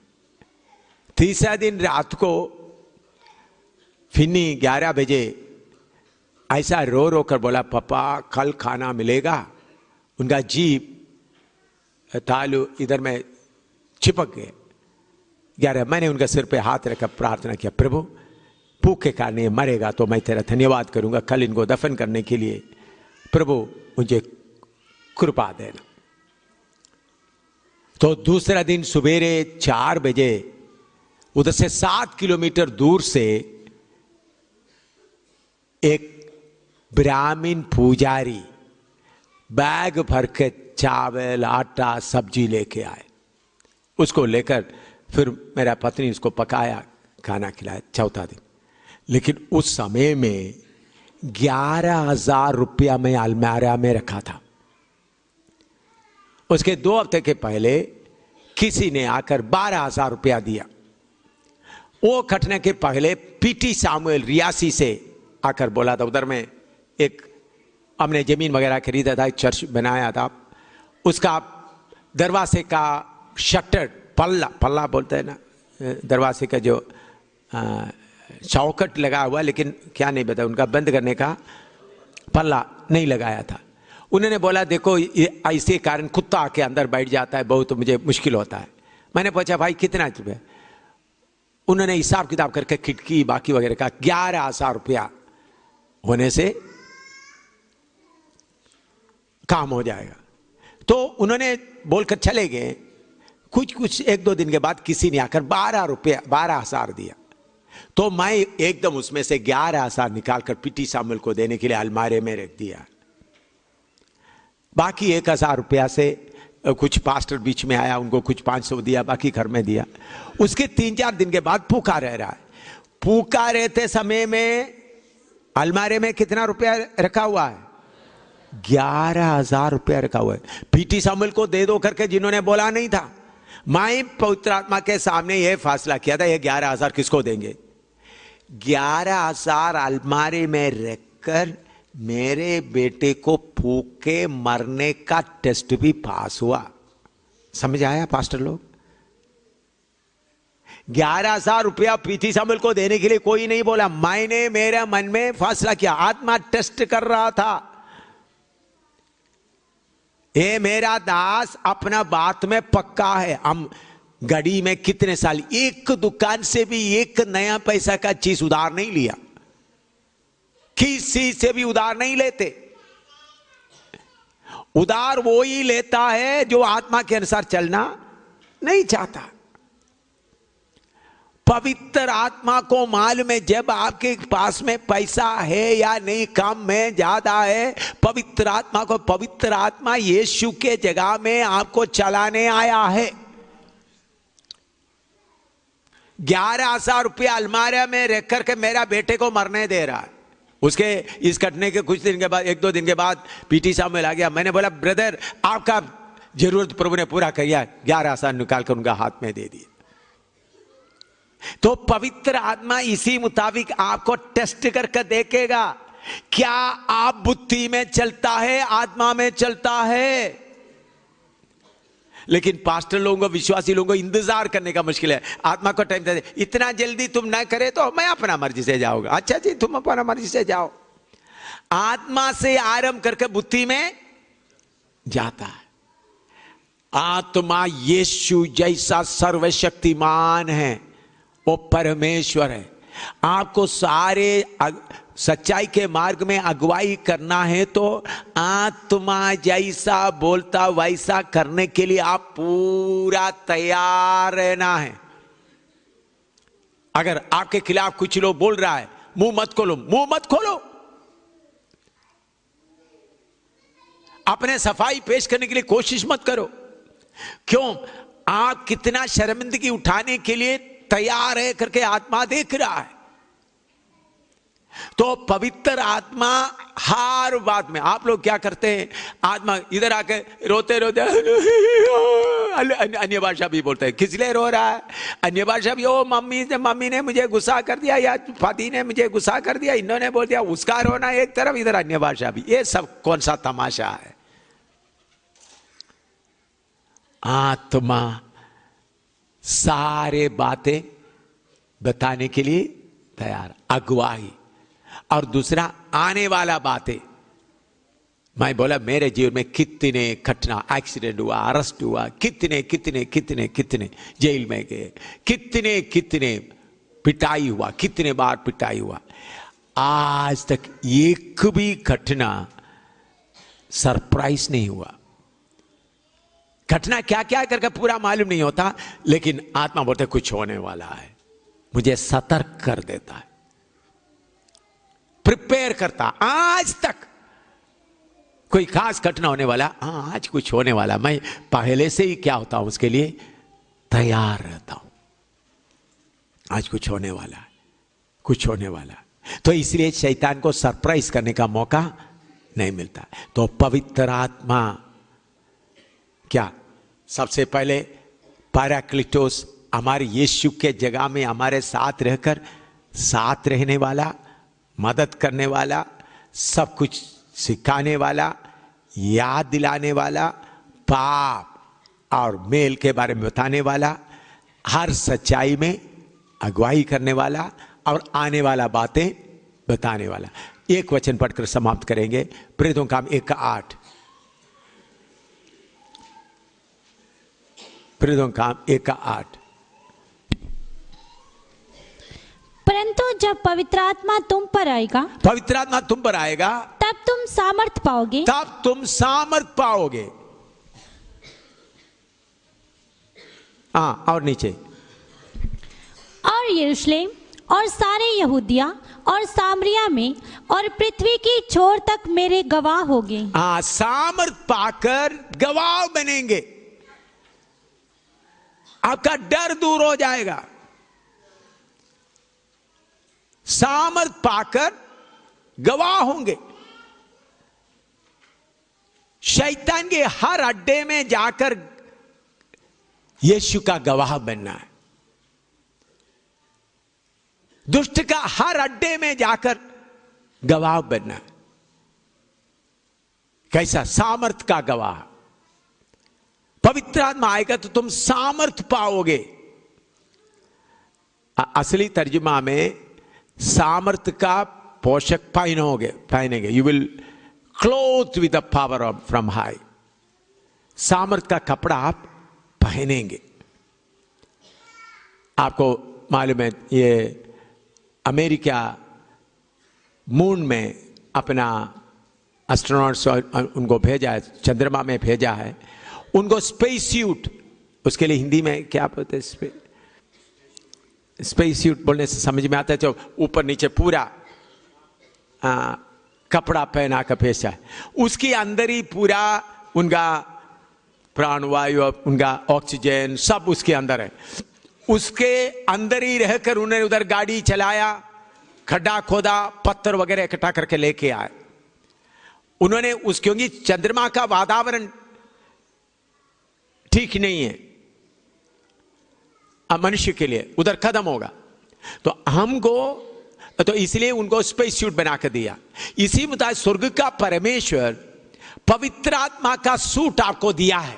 तीसरा दिन रात को फिनी 11 बजे ऐसा रो रो कर बोला, पापा कल खाना मिलेगा। उनका जीभ तालू इधर में चिपक गए। 11 मैंने उनका सिर पे हाथ रखकर प्रार्थना किया, प्रभु भूखे का नहीं मरेगा तो मैं तेरा धन्यवाद करूंगा, कल इनको दफन करने के लिए प्रभु मुझे कृपा देना। तो दूसरा दिन सुबेरे 4 बजे उधर से 7 किलोमीटर दूर से एक ब्राह्मण पुजारी बैग भर के चावल आटा सब्जी लेके आए। उसको लेकर फिर मेरा पत्नी उसको पकाया, खाना खिलाया। चौथा दिन, लेकिन उस समय में 11,000 रुपया मैं अलमारी में रखा था। उसके 2 हफ्ते के पहले किसी ने आकर 12,000 रुपया दिया। वो घटने के पहले पीटी सामुएल रियासी से आकर बोला था, उधर में एक हमने जमीन वगैरह खरीदा था, एक चर्च बनाया था। उसका दरवाजे का शटर, पल्ला बोलते हैं ना, दरवाजे का जो चौखट लगा हुआ, लेकिन क्या नहीं पता उनका बंद करने का पल्ला नहीं लगाया था। उन्होंने बोला देखो ये ऐसे कारण कुत्ता आके अंदर बैठ जाता है, बहुत मुझे मुश्किल होता है। मैंने पूछा भाई कितना रुपये? उन्होंने हिसाब किताब करके खिड़की बाकी वगैरह का 11,000 रुपया होने से काम हो जाएगा। तो उन्होंने बोलकर चले गए। कुछ 1-2 दिन के बाद किसी ने आकर 12,000 दिया। तो मैं एकदम उसमें से 11,000 निकालकर पीटी सामुएल को देने के लिए अलमारे में रख दिया। बाकी 1,000 रुपया से कुछ पास्टर बीच में आया, उनको कुछ 500 दिया, बाकी घर में दिया। उसके 3-4 दिन के बाद भूखा रह रहा है। भूखा रहते समय में अलमारे में कितना रुपया रखा हुआ है? 11,000 रुपया रखा हुआ है। पीटी सामुएल को दे दो करके जिन्होंने बोला नहीं था, मैं पवित्र आत्मा के सामने यह फैसला किया था, ये 11,000 किसको देंगे। 11,000 अलमारी में रखकर मेरे बेटे को भूखे मरने का टेस्ट भी पास हुआ। समझ आया पास्टर लोग? 11,000 रुपया पीटी सामुएल को देने के लिए कोई नहीं बोला, मैंने मेरे मन में फैसला किया। आत्मा टेस्ट कर रहा था, ये मेरा दास अपना बात में पक्का है। हम गड़ी में कितने साल एक दुकान से भी एक नया पैसा का चीज उधार नहीं लिया, किसी से भी उधार नहीं लेते। उधार वो ही लेता है जो आत्मा के अनुसार चलना नहीं चाहता। पवित्र आत्मा को मालूम है जब आपके पास में पैसा है या नहीं, कम में ज्यादा है, पवित्र आत्मा को, पवित्र आत्मा यीशु के जगह में आपको चलाने आया है। 11,000 रुपया अलमारी में रख करके मेरा बेटे को मरने दे रहा है। उसके इस घटने के कुछ दिन के बाद, 1-2 दिन के बाद पीटी सामुएल आ गया। मैंने बोला ब्रदर आपका जरूरत प्रभु ने पूरा किया। 11,000 निकाल कर उनका हाथ में दे दिए। तो पवित्र आत्मा इसी मुताबिक आपको टेस्ट करके देखेगा, क्या आप बुद्धि में चलता है, आत्मा में चलता है। लेकिन पास्टर लोगों को, विश्वासी लोगों को इंतजार करने का मुश्किल है। आत्मा को टाइम दे, इतना जल्दी तुम ना करे तो मैं अपना मर्जी से जाऊंगा। अच्छा जी तुम अपना मर्जी से जाओ। आत्मा से आरंभ करके बुद्धि में जाता है। आत्मा यीशु जैसा सर्वशक्तिमान है, वो परमेश्वर है। आपको सारे सच्चाई के मार्ग में अगुवाई करना है तो आत्मा जैसा बोलता वैसा करने के लिए आप पूरा तैयार रहना है। अगर आपके खिलाफ कुछ लोग बोल रहा है, मुंह मत खोलो, मुंह मत खोलो। अपने सफाई पेश करने के लिए कोशिश मत करो। क्यों? आप कितना शर्मिंदगी उठाने के लिए तैयार है करके आत्मा देख रहा है। तो पवित्र आत्मा हर बात में, आप लोग क्या करते हैं, आत्मा इधर आके रोते रोते अन्य भाषा भी बोलते हैं। किस लिए रो रहा है? अन्य भाषा भी, ओ मम्मी ने मुझे गुस्सा कर दिया, या पति ने मुझे गुस्सा कर दिया, इन्होंने बोल दिया। उसका रोना एक तरफ, इधर अन्य भाषा भी। ये सब कौन सा तमाशा है? आत्मा सारे बातें बताने के लिए तैयार, अगुवाई। और दूसरा आने वाला बातें। मैं बोला मेरे जीवन में कितने घटना, एक्सीडेंट हुआ, अरेस्ट हुआ, कितने कितने कितने कितने जेल में गए, कितने कितने पिटाई हुआ, कितने बार पिटाई हुआ। आज तक एक भी घटना सरप्राइज नहीं हुआ। घटना क्या क्या करके पूरा मालूम नहीं होता, लेकिन आत्मा बोलते कुछ होने वाला है, मुझे सतर्क कर देता है, प्रिपेयर करता। आज तक कोई खास घटना होने वाला, हाँ आज कुछ होने वाला, मैं पहले से ही क्या होता हूं उसके लिए तैयार रहता हूं। आज कुछ होने वाला है, कुछ होने वाला है। तो इसलिए शैतान को सरप्राइज करने का मौका नहीं मिलता। तो पवित्र आत्मा क्या, सबसे पहले पैराक्लिटोस, हमारे यीशु के जगह में हमारे साथ रहकर, साथ रहने वाला, मदद करने वाला, सब कुछ सिखाने वाला, याद दिलाने वाला, पाप और मेल के बारे में बताने वाला, हर सच्चाई में अगुवाई करने वाला और आने वाला बातें बताने वाला। एक वचन पढ़कर समाप्त करेंगे, प्रेरितों का काम 1:8। प्रेरितों का काम 1:8। परंतु जब पवित्र आत्मा तुम पर आएगा, पवित्र आत्मा तुम पर आएगा, तब तुम सामर्थ पाओगे, तब तुम सामर्थ पाओगे। हाँ, और नीचे, और यरूशलेम और सारे यहूदिया और सामरिया में और पृथ्वी की छोर तक मेरे गवाह होंगे। हाँ, सामर्थ पाकर गवाह बनेंगे, आपका डर दूर हो जाएगा। सामर्थ पाकर गवाह होंगे। शैतान के हर अड्डे में जाकर यीशु का गवाह बनना है। दुष्ट का हर अड्डे में जाकर गवाह बनना है। कैसा? सामर्थ का गवाह। पवित्र आत्मा आएगा तो तुम सामर्थ पाओगे। असली तर्जुमा में सामर्थ का पोषक पहनेंगे। You will cloth with the power of from high. सामर्थ का कपड़ा आप पहनेंगे। आपको मालूम है, ये अमेरिका मून में अपना एस्ट्रोनॉट्स उनको भेजा है, चंद्रमा में भेजा है। उनको स्पेस सूट, उसके लिए हिंदी में क्या बोलते हैं? स्पेस सूट बोलने से समझ में आता है, जो ऊपर नीचे पूरा कपड़ा पहना कर भेजा है। उसके अंदर ही पूरा उनका प्राणवायु, उनका ऑक्सीजन सब उसके अंदर है। उसके अंदर ही रहकर उन्होंने उधर गाड़ी चलाया, खड्डा खोदा, पत्थर वगैरह इकट्ठा करके लेके आए। उन्होंने क्योंकि चंद्रमा का वातावरण ठीक नहीं है मनुष्य के लिए, उधर खत्म होगा, तो हमको तो इसलिए उनको स्पेस सूट बना कर दिया। इसी मुताबिक स्वर्ग का परमेश्वर पवित्र आत्मा का सूट आपको दिया है।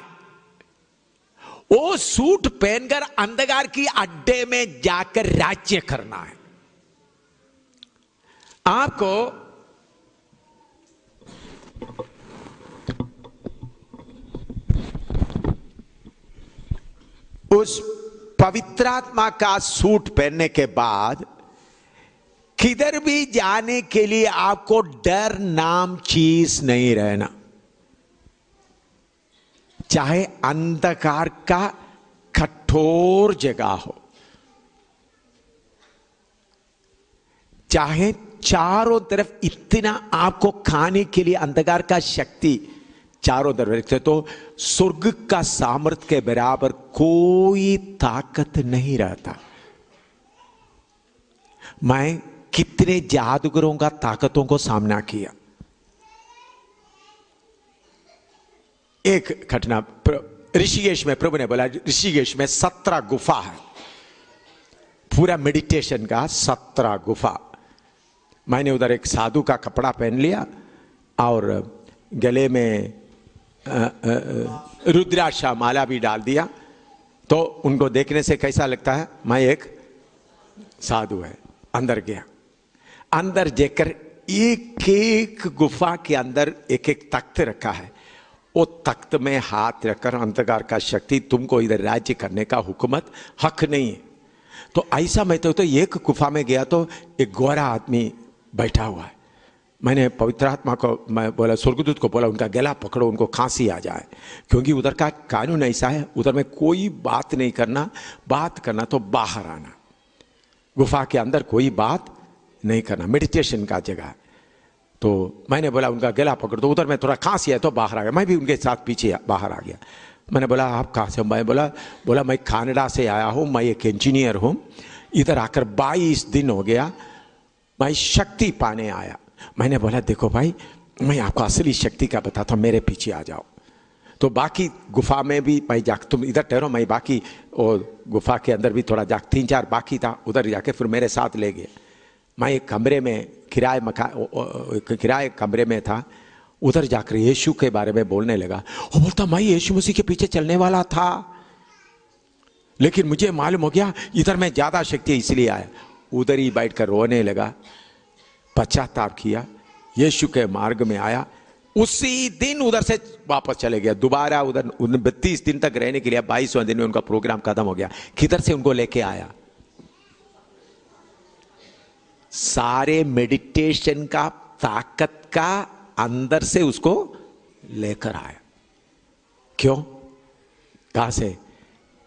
वो सूट पहनकर अंधकार की अड्डे में जाकर राज्य करना है। आपको उस पवित्र आत्मा का सूट पहनने के बाद किधर भी जाने के लिए आपको डर नाम चीज नहीं रहना। चाहे अंधकार का कठोर जगह हो, चाहे चारों तरफ इतना आपको खाने के लिए अंधकार का शक्ति चारों तरफ रखते, तो स्वर्ग का सामर्थ्य के बराबर कोई ताकत नहीं रहता। मैं कितने जादूगरों का ताकतों को सामना किया। एक घटना ऋषिकेश में, प्रभु ने बोला ऋषिकेश में 17 गुफा है, पूरा मेडिटेशन का 17 गुफा। मैंने उधर एक साधु का कपड़ा पहन लिया और गले में रुद्राक्षा माला भी डाल दिया, तो उनको देखने से कैसा लगता है मैं एक साधु है। अंदर गया, अंदर जाकर एक एक गुफा के अंदर एक एक तख्त रखा है। वो तख्त में हाथ रखकर अंधकार का शक्ति तुमको इधर राज्य करने का हुकूमत हक नहीं है। तो ऐसा मैं तो एक गुफा में गया तो एक गोरा आदमी बैठा हुआ है। मैंने पवित्र आत्मा को मैं बोला, स्वर्गदूत को बोला उनका गला पकड़ो, उनको खांसी आ जाए, क्योंकि उधर का कानून ऐसा है, उधर में कोई बात नहीं करना, बात करना तो बाहर आना, गुफा के अंदर कोई बात नहीं करना, मेडिटेशन का जगह है। तो मैंने बोला उनका गला पकड़ दो, उधर में थोड़ा खांसी है तो बाहर आ गया। मैं भी उनके साथ पीछे बाहर आ गया। मैंने बोला आप कहाँ से? मैं बोला मैं कनाडा से आया हूँ, मैं एक इंजीनियर हूँ, इधर आकर 22 दिन हो गया, मैं शक्ति पाने आया। मैंने बोला देखो भाई, मैं आपको असली शक्ति का बताता हूँ, मेरे पीछे आ जाओ। तो बाकी गुफा में भी मैं जा, तुम इधर ठहरो, मैं बाकी और गुफा के अंदर भी थोड़ा जा, 3-4 बाकी था, उधर जाके फिर मेरे साथ ले गए। मैं एक कमरे में किराए कमरे में था, उधर जाकर यीशु के बारे में बोलने लगा। वो बोलता मैं यीशु मसीह के पीछे चलने वाला था, लेकिन मुझे मालूम हो गया इधर में ज्यादा शक्ति है इसलिए आया। उधर ही बैठकर रोने लगा, पश्चाताप किया, यीशु के मार्ग में आया, उसी दिन उधर से वापस चले गया। दोबारा उधर 32 दिन तक रहने के लिए 22वें दिन में उनका प्रोग्राम खत्म हो गया। किधर से उनको लेके आया? सारे मेडिटेशन का ताकत का अंदर से उसको लेकर आया। क्यों? कहां से?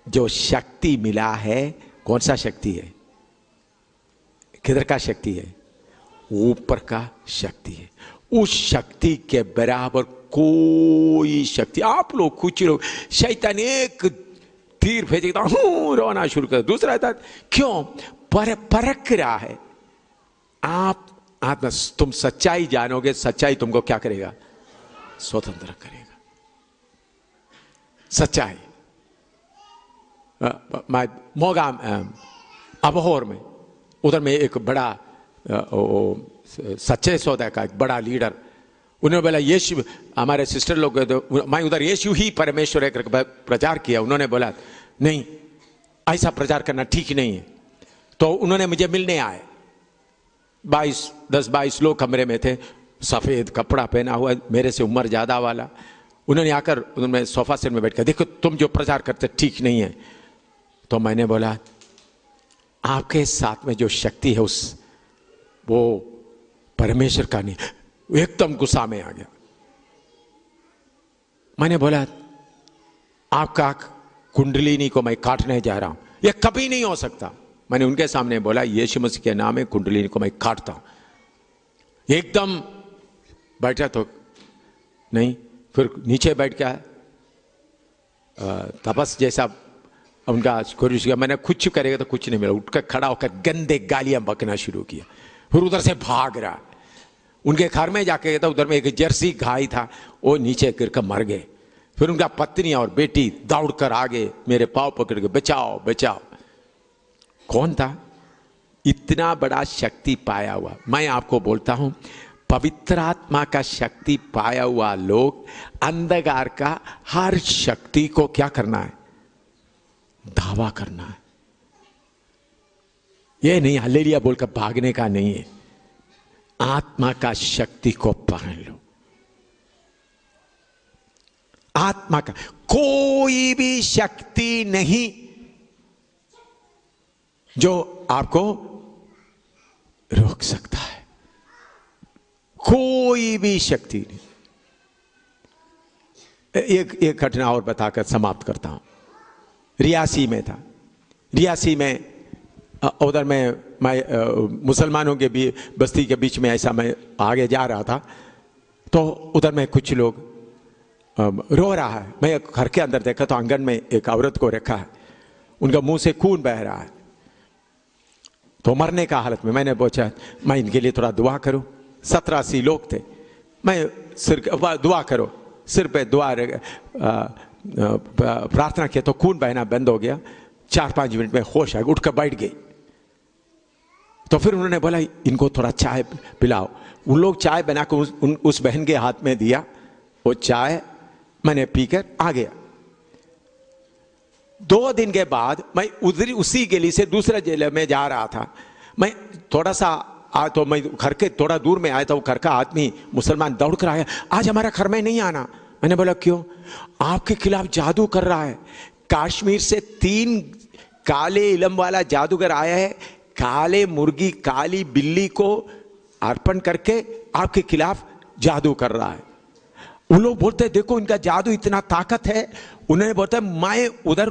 जो शक्ति मिला है, कौन सा शक्ति है? किधर का शक्ति है? ऊपर का शक्ति है। उस शक्ति के बराबर कोई शक्ति, आप लोग कुछ लोग, शैतान एक तीर फेंकता रोना शुरू कर, दूसरा था क्यों? परख रहा है। आप आत्मा, तुम सच्चाई जानोगे, सच्चाई तुमको क्या करेगा? स्वतंत्र करेगा। सच्चाई मोगा अबोहर में, उधर में एक बड़ा सच्चे सौदा का एक बड़ा लीडर, उन्होंने बोला यीशु, हमारे सिस्टर लोग, तो मैं उधर यीशु ही परमेश्वर एक प्रचार किया। उन्होंने बोला नहीं, ऐसा प्रचार करना ठीक नहीं है। तो उन्होंने मुझे मिलने आए, 10-22 लोग कमरे में थे, सफेद कपड़ा पहना हुआ, मेरे से उम्र ज्यादा वाला। उन्होंने आकर, उन्होंने सोफा सेट में बैठ कर, देखो तुम जो प्रचार करते ठीक नहीं है। तो मैंने बोला आपके साथ में जो शक्ति है वो परमेश्वर का नहीं। एकदम गुस्सा में आ गया। मैंने बोला आपका कुंडलिनी को मैं काटने जा रहा हूं, यह कभी नहीं हो सकता। मैंने उनके सामने बोला यीशु मसीह के नाम में कुंडलिनी को मैं काटता हूं। एकदम बैठा तो नहीं, फिर नीचे बैठ गया, तपस जैसा उनका कोशिश किया। मैंने कुछ करेगा तो कुछ नहीं मिला। उठकर खड़ा होकर गंदे गालियां बकना शुरू किया। फिर उधर से भाग रहा। उनके घर में जाके था, उधर में एक जर्सी गाय था, वो नीचे गिरकर मर गए। फिर उनका पत्नी और बेटी दौड़कर आगे मेरे पाँव पकड़ के बचाओ बचाओ। कौन था? इतना बड़ा शक्ति पाया हुआ। मैं आपको बोलता हूं, पवित्र आत्मा का शक्ति पाया हुआ लोग अंधकार का हर शक्ति को क्या करना है? धावा करना है। ये नहीं हालेलुया बोलकर भागने का नहीं है। आत्मा का शक्ति को पहन लो। आत्मा का कोई भी शक्ति नहीं जो आपको रोक सकता है। कोई भी शक्ति नहीं। एक घटना और बताकर समाप्त करता हूं। रियासी में था। रियासी में उधर में मैं मुसलमानों के भी बस्ती के बीच में ऐसा मैं आगे जा रहा था, तो उधर में कुछ लोग रो रहा है। मैं घर के अंदर देखा तो आंगन में एक औरत को रखा है, उनका मुंह से खून बह रहा है, तो मरने का हालत में। मैंने पूछा मैं इनके लिए थोड़ा दुआ करूं। 17-80 लोग थे। मैं सिर दुआ करो, सिर पे दुआ प्रार्थना किया तो खून बहना बंद हो गया। 4-5 मिनट में होश आ गया, उठकर बैठ गई। तो फिर उन्होंने बोला इनको थोड़ा चाय पिलाओ। उन लोग चाय बनाकर उस बहन के हाथ में दिया। वो चाय मैंने पीकर आ गया। 2 दिन के बाद मैं उसी गली से दूसरे जिले में जा रहा था। मैं थोड़ा सा तो मैं घर के थोड़ा दूर में आया था। वो घर का आदमी मुसलमान दौड़ कर आया, आज हमारा घर में नहीं आना। मैंने बोला क्यों? आपके खिलाफ जादू कर रहा है। कश्मीर से 3 काले इलम वाला जादूगर आया है, काले मुर्गी काली बिल्ली को अर्पण करके आपके खिलाफ जादू कर रहा है। उन लोग बोलते देखो इनका जादू इतना ताकत है। उन्होंने बोलता मैं उधर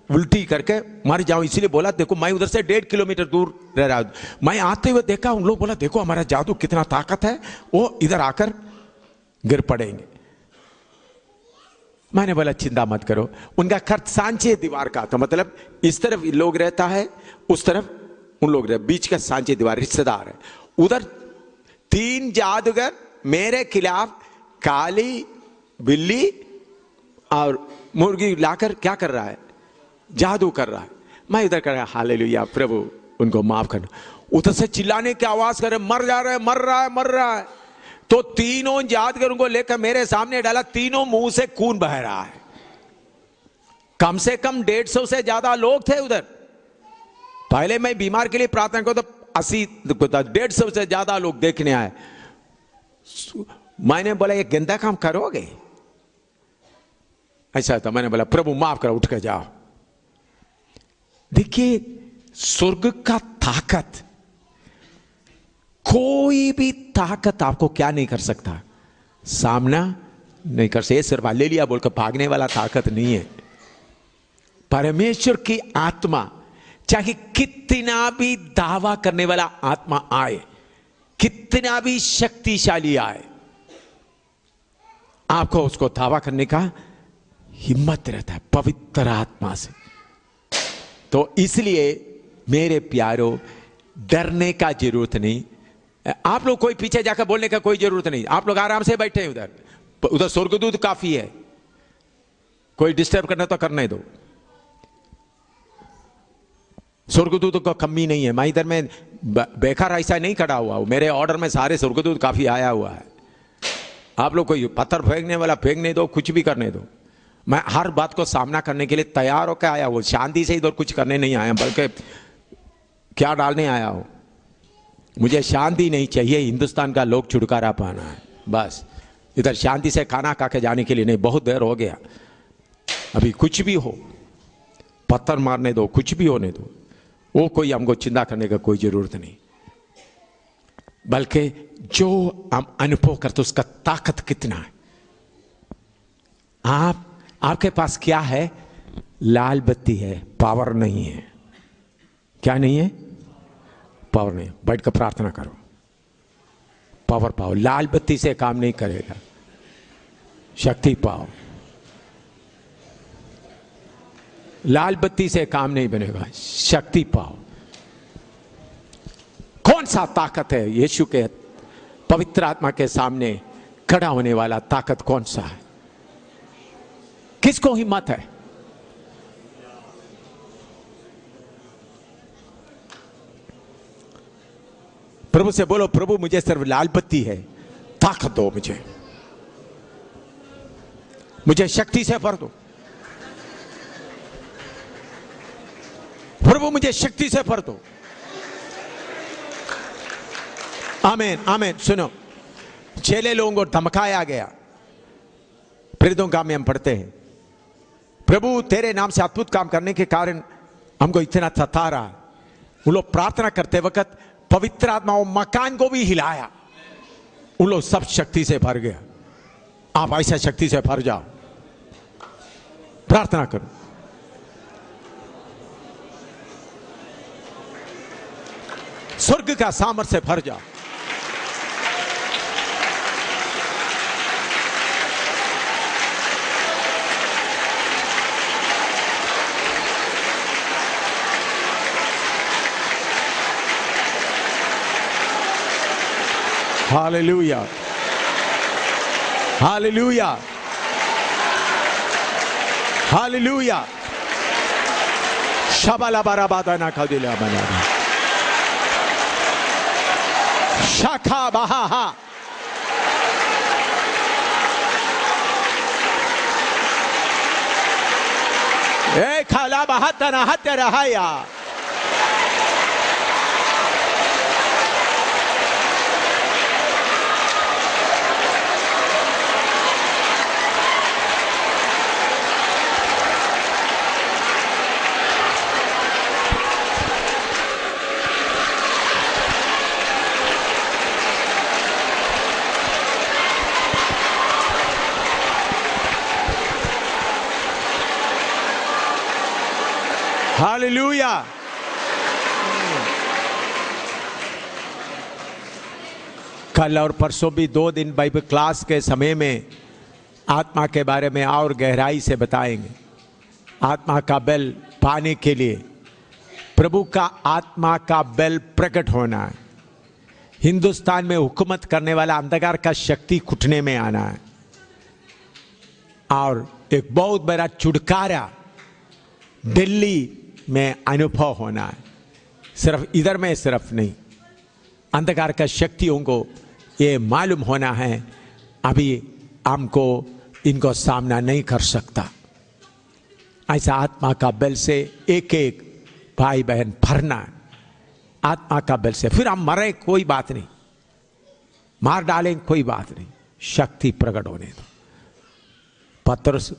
उल्टी करके मर जाऊं, इसीलिए बोला देखो मैं उधर से 1.5 किलोमीटर दूर रह रहा हूं। मैं आते हुए देखा, उन लोग बोला देखो हमारा जादू कितना ताकत है, वो इधर आकर गिर पड़ेंगे। मैंने बोला चिंता मत करो। उनका घर सांचे दीवार का था, मतलब इस तरफ लोग रहता है, उस तरफ उन लोग रहते, बीच का सांचे दीवार रिश्तेदार है। उधर 3 जादूगर मेरे खिलाफ काली बिल्ली और मुर्गी लाकर क्या कर रहा है? जादू कर रहा है। मैं इधर कर रहा, हालेलुया प्रभु उनको माफ करना। उधर से चिल्लाने की आवाज कर रहे, मर जा रहा है, मर रहा है, मर रहा है। तो 3 जादूगरों को लेकर मेरे सामने डाला, तीनों मुंह से खून बह रहा है। कम से कम 150 से ज्यादा लोग थे उधर। पहले मैं बीमार के लिए प्रार्थना करता तो 80-150 से ज्यादा लोग देखने आए। मैंने बोला ये गंदा काम करोगे? ऐसा था। मैंने बोला प्रभु माफ करो, उठ के जाओ। देखिए स्वर्ग का ताकत, कोई भी ताकत आपको क्या नहीं कर सकता, सामना नहीं कर सकता। सिर्फ ले लिया बोलकर भागने वाला ताकत नहीं है। परमेश्वर की आत्मा चाहे कितना भी दावा करने वाला आत्मा आए, कितना भी शक्तिशाली आए, आपको उसको दावा करने का हिम्मत रहता है पवित्र आत्मा से। तो इसलिए मेरे प्यारों, डरने का जरूरत नहीं। आप लोग कोई पीछे जाकर बोलने का कोई जरूरत नहीं। आप लोग आराम से बैठे हैं उधर स्वर्गदूत काफी है। कोई डिस्टर्ब करना तो करने दो। स्वर्गदूत को कमी नहीं है। मैं इधर में बेकार ऐसा नहीं खड़ा हुआ हूं। मेरे ऑर्डर में सारे स्वर्गदूत काफी आया हुआ है। आप लोग कोई पत्थर फेंकने वाला फेंकने दो, कुछ भी करने दो। मैं हर बात को सामना करने के लिए तैयार होकर आया हूं। शांति से इधर कुछ करने नहीं आया, बल्कि क्या डालने आया हूं। मुझे शांति नहीं चाहिए, हिंदुस्तान का लोग छुटकारा पाना है बस। इधर शांति से खाना खा के जाने के लिए नहीं। बहुत देर हो गया। अभी कुछ भी हो, पत्थर मारने दो, कुछ भी होने दो, वो कोई हमको चिंता करने का कोई जरूरत नहीं। बल्कि जो हम अनुभव करते उसका ताकत कितना है। आपके पास क्या है? लाल बत्ती है, पावर नहीं है। क्या नहीं है? पावर नहीं। बैठ कर प्रार्थना करो, पावर पाओ। लाल बत्ती से काम नहीं करेगा, शक्ति पाओ। लाल बत्ती से काम नहीं बनेगा, शक्ति पाओ। कौन सा ताकत है? यीशु के पवित्र आत्मा के सामने खड़ा होने वाला ताकत कौन सा है? किसको हिम्मत है? प्रभु से बोलो, प्रभु मुझे सिर्फ लाल बत्ती है, ताकत दो मुझे शक्ति से भर दो। प्रभु मुझे शक्ति से भर दो। आमीन आमीन। सुनो, चेले लोगों को धमकाया गया। प्रेरितों का में हम पढ़ते हैं, प्रभु तेरे नाम से अद्भुत काम करने के कारण हमको इतना सता रहा है। उन लोग प्रार्थना करते वक्त पवित्र आत्मा मकान को भी हिलाया। उन लोग सब शक्ति से भर गया। आप ऐसा शक्ति से भर जाओ, प्रार्थना करो। स्वर्ग का सामर्थ्य से भर जाओ। Hallelujah, hallelujah, hallelujah. शबाला बाराबादा ना खदिला बना शाखा बहा ए खाला बहाता ना हत्या रहाया। हालेलुया। कल और परसों भी 2 दिन बाइबल क्लास के समय में आत्मा के बारे में और गहराई से बताएंगे। आत्मा का बल पाने के लिए प्रभु का आत्मा का बल प्रकट होना है। हिंदुस्तान में हुकूमत करने वाला अंधकार का शक्ति घुटने में आना है और एक बहुत बड़ा छुटकारा दिल्ली में अनुभव होना है। सिर्फ इधर में सिर्फ नहीं, अंधकार का शक्तियों को ये मालूम होना है अभी हमको इनको सामना नहीं कर सकता। ऐसा आत्मा का बल से एक एक भाई बहन भरना आत्मा का बल से। फिर हम मरे कोई बात नहीं, मार डालें कोई बात नहीं, शक्ति प्रकट होने दो। पतरस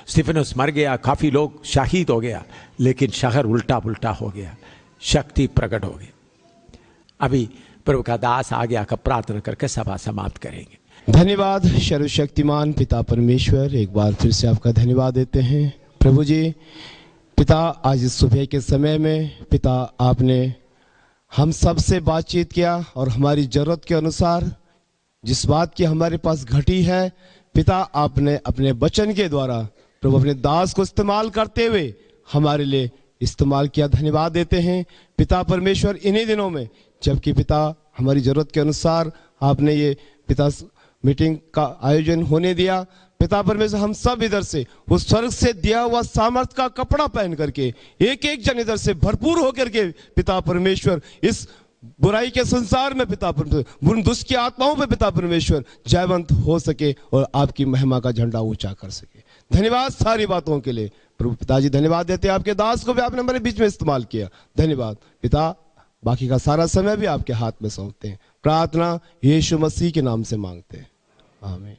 स्तिफनुस मर गया, काफी लोग शहीद हो गया, लेकिन शहर उल्टा पुल्टा हो गया, शक्ति प्रकट हो गई। अभी प्रभु का दास आ गया का प्रार्थना करके सभा समाप्त करेंगे। धन्यवाद सर्वशक्तिमान पिता परमेश्वर, एक बार फिर से आपका धन्यवाद देते हैं प्रभु जी। पिता, आज इस सुबह के समय में पिता आपने हम सब से बातचीत किया और हमारी जरूरत के अनुसार जिस बात की हमारे पास घटी है पिता, आपने अपने वचन के द्वारा प्रभु अपने दास को इस्तेमाल करते हुए हमारे लिए इस्तेमाल किया। धन्यवाद देते हैं पिता परमेश्वर। इन्हीं दिनों में जबकि पिता हमारी जरूरत के अनुसार आपने ये पिता मीटिंग का आयोजन होने दिया, पिता परमेश्वर हम सब इधर से उस स्वर्ग से दिया हुआ सामर्थ का कपड़ा पहन करके एक एक जन इधर से भरपूर होकर के पिता परमेश्वर इस बुराई के संसार में पिता परमेश्वर दुष्ट की आत्माओं पे पिता परमेश्वर जयवंत हो सके और आपकी महिमा का झंडा ऊंचा कर सके। धन्यवाद सारी बातों के लिए प्रभु पिताजी। धन्यवाद देते हैं आपके दास को भी आपने हमारे बीच में इस्तेमाल किया। धन्यवाद पिता, बाकी का सारा समय भी आपके हाथ में सौंपते हैं। प्रार्थना यीशु मसीह के नाम से मांगते हैं, आमीन।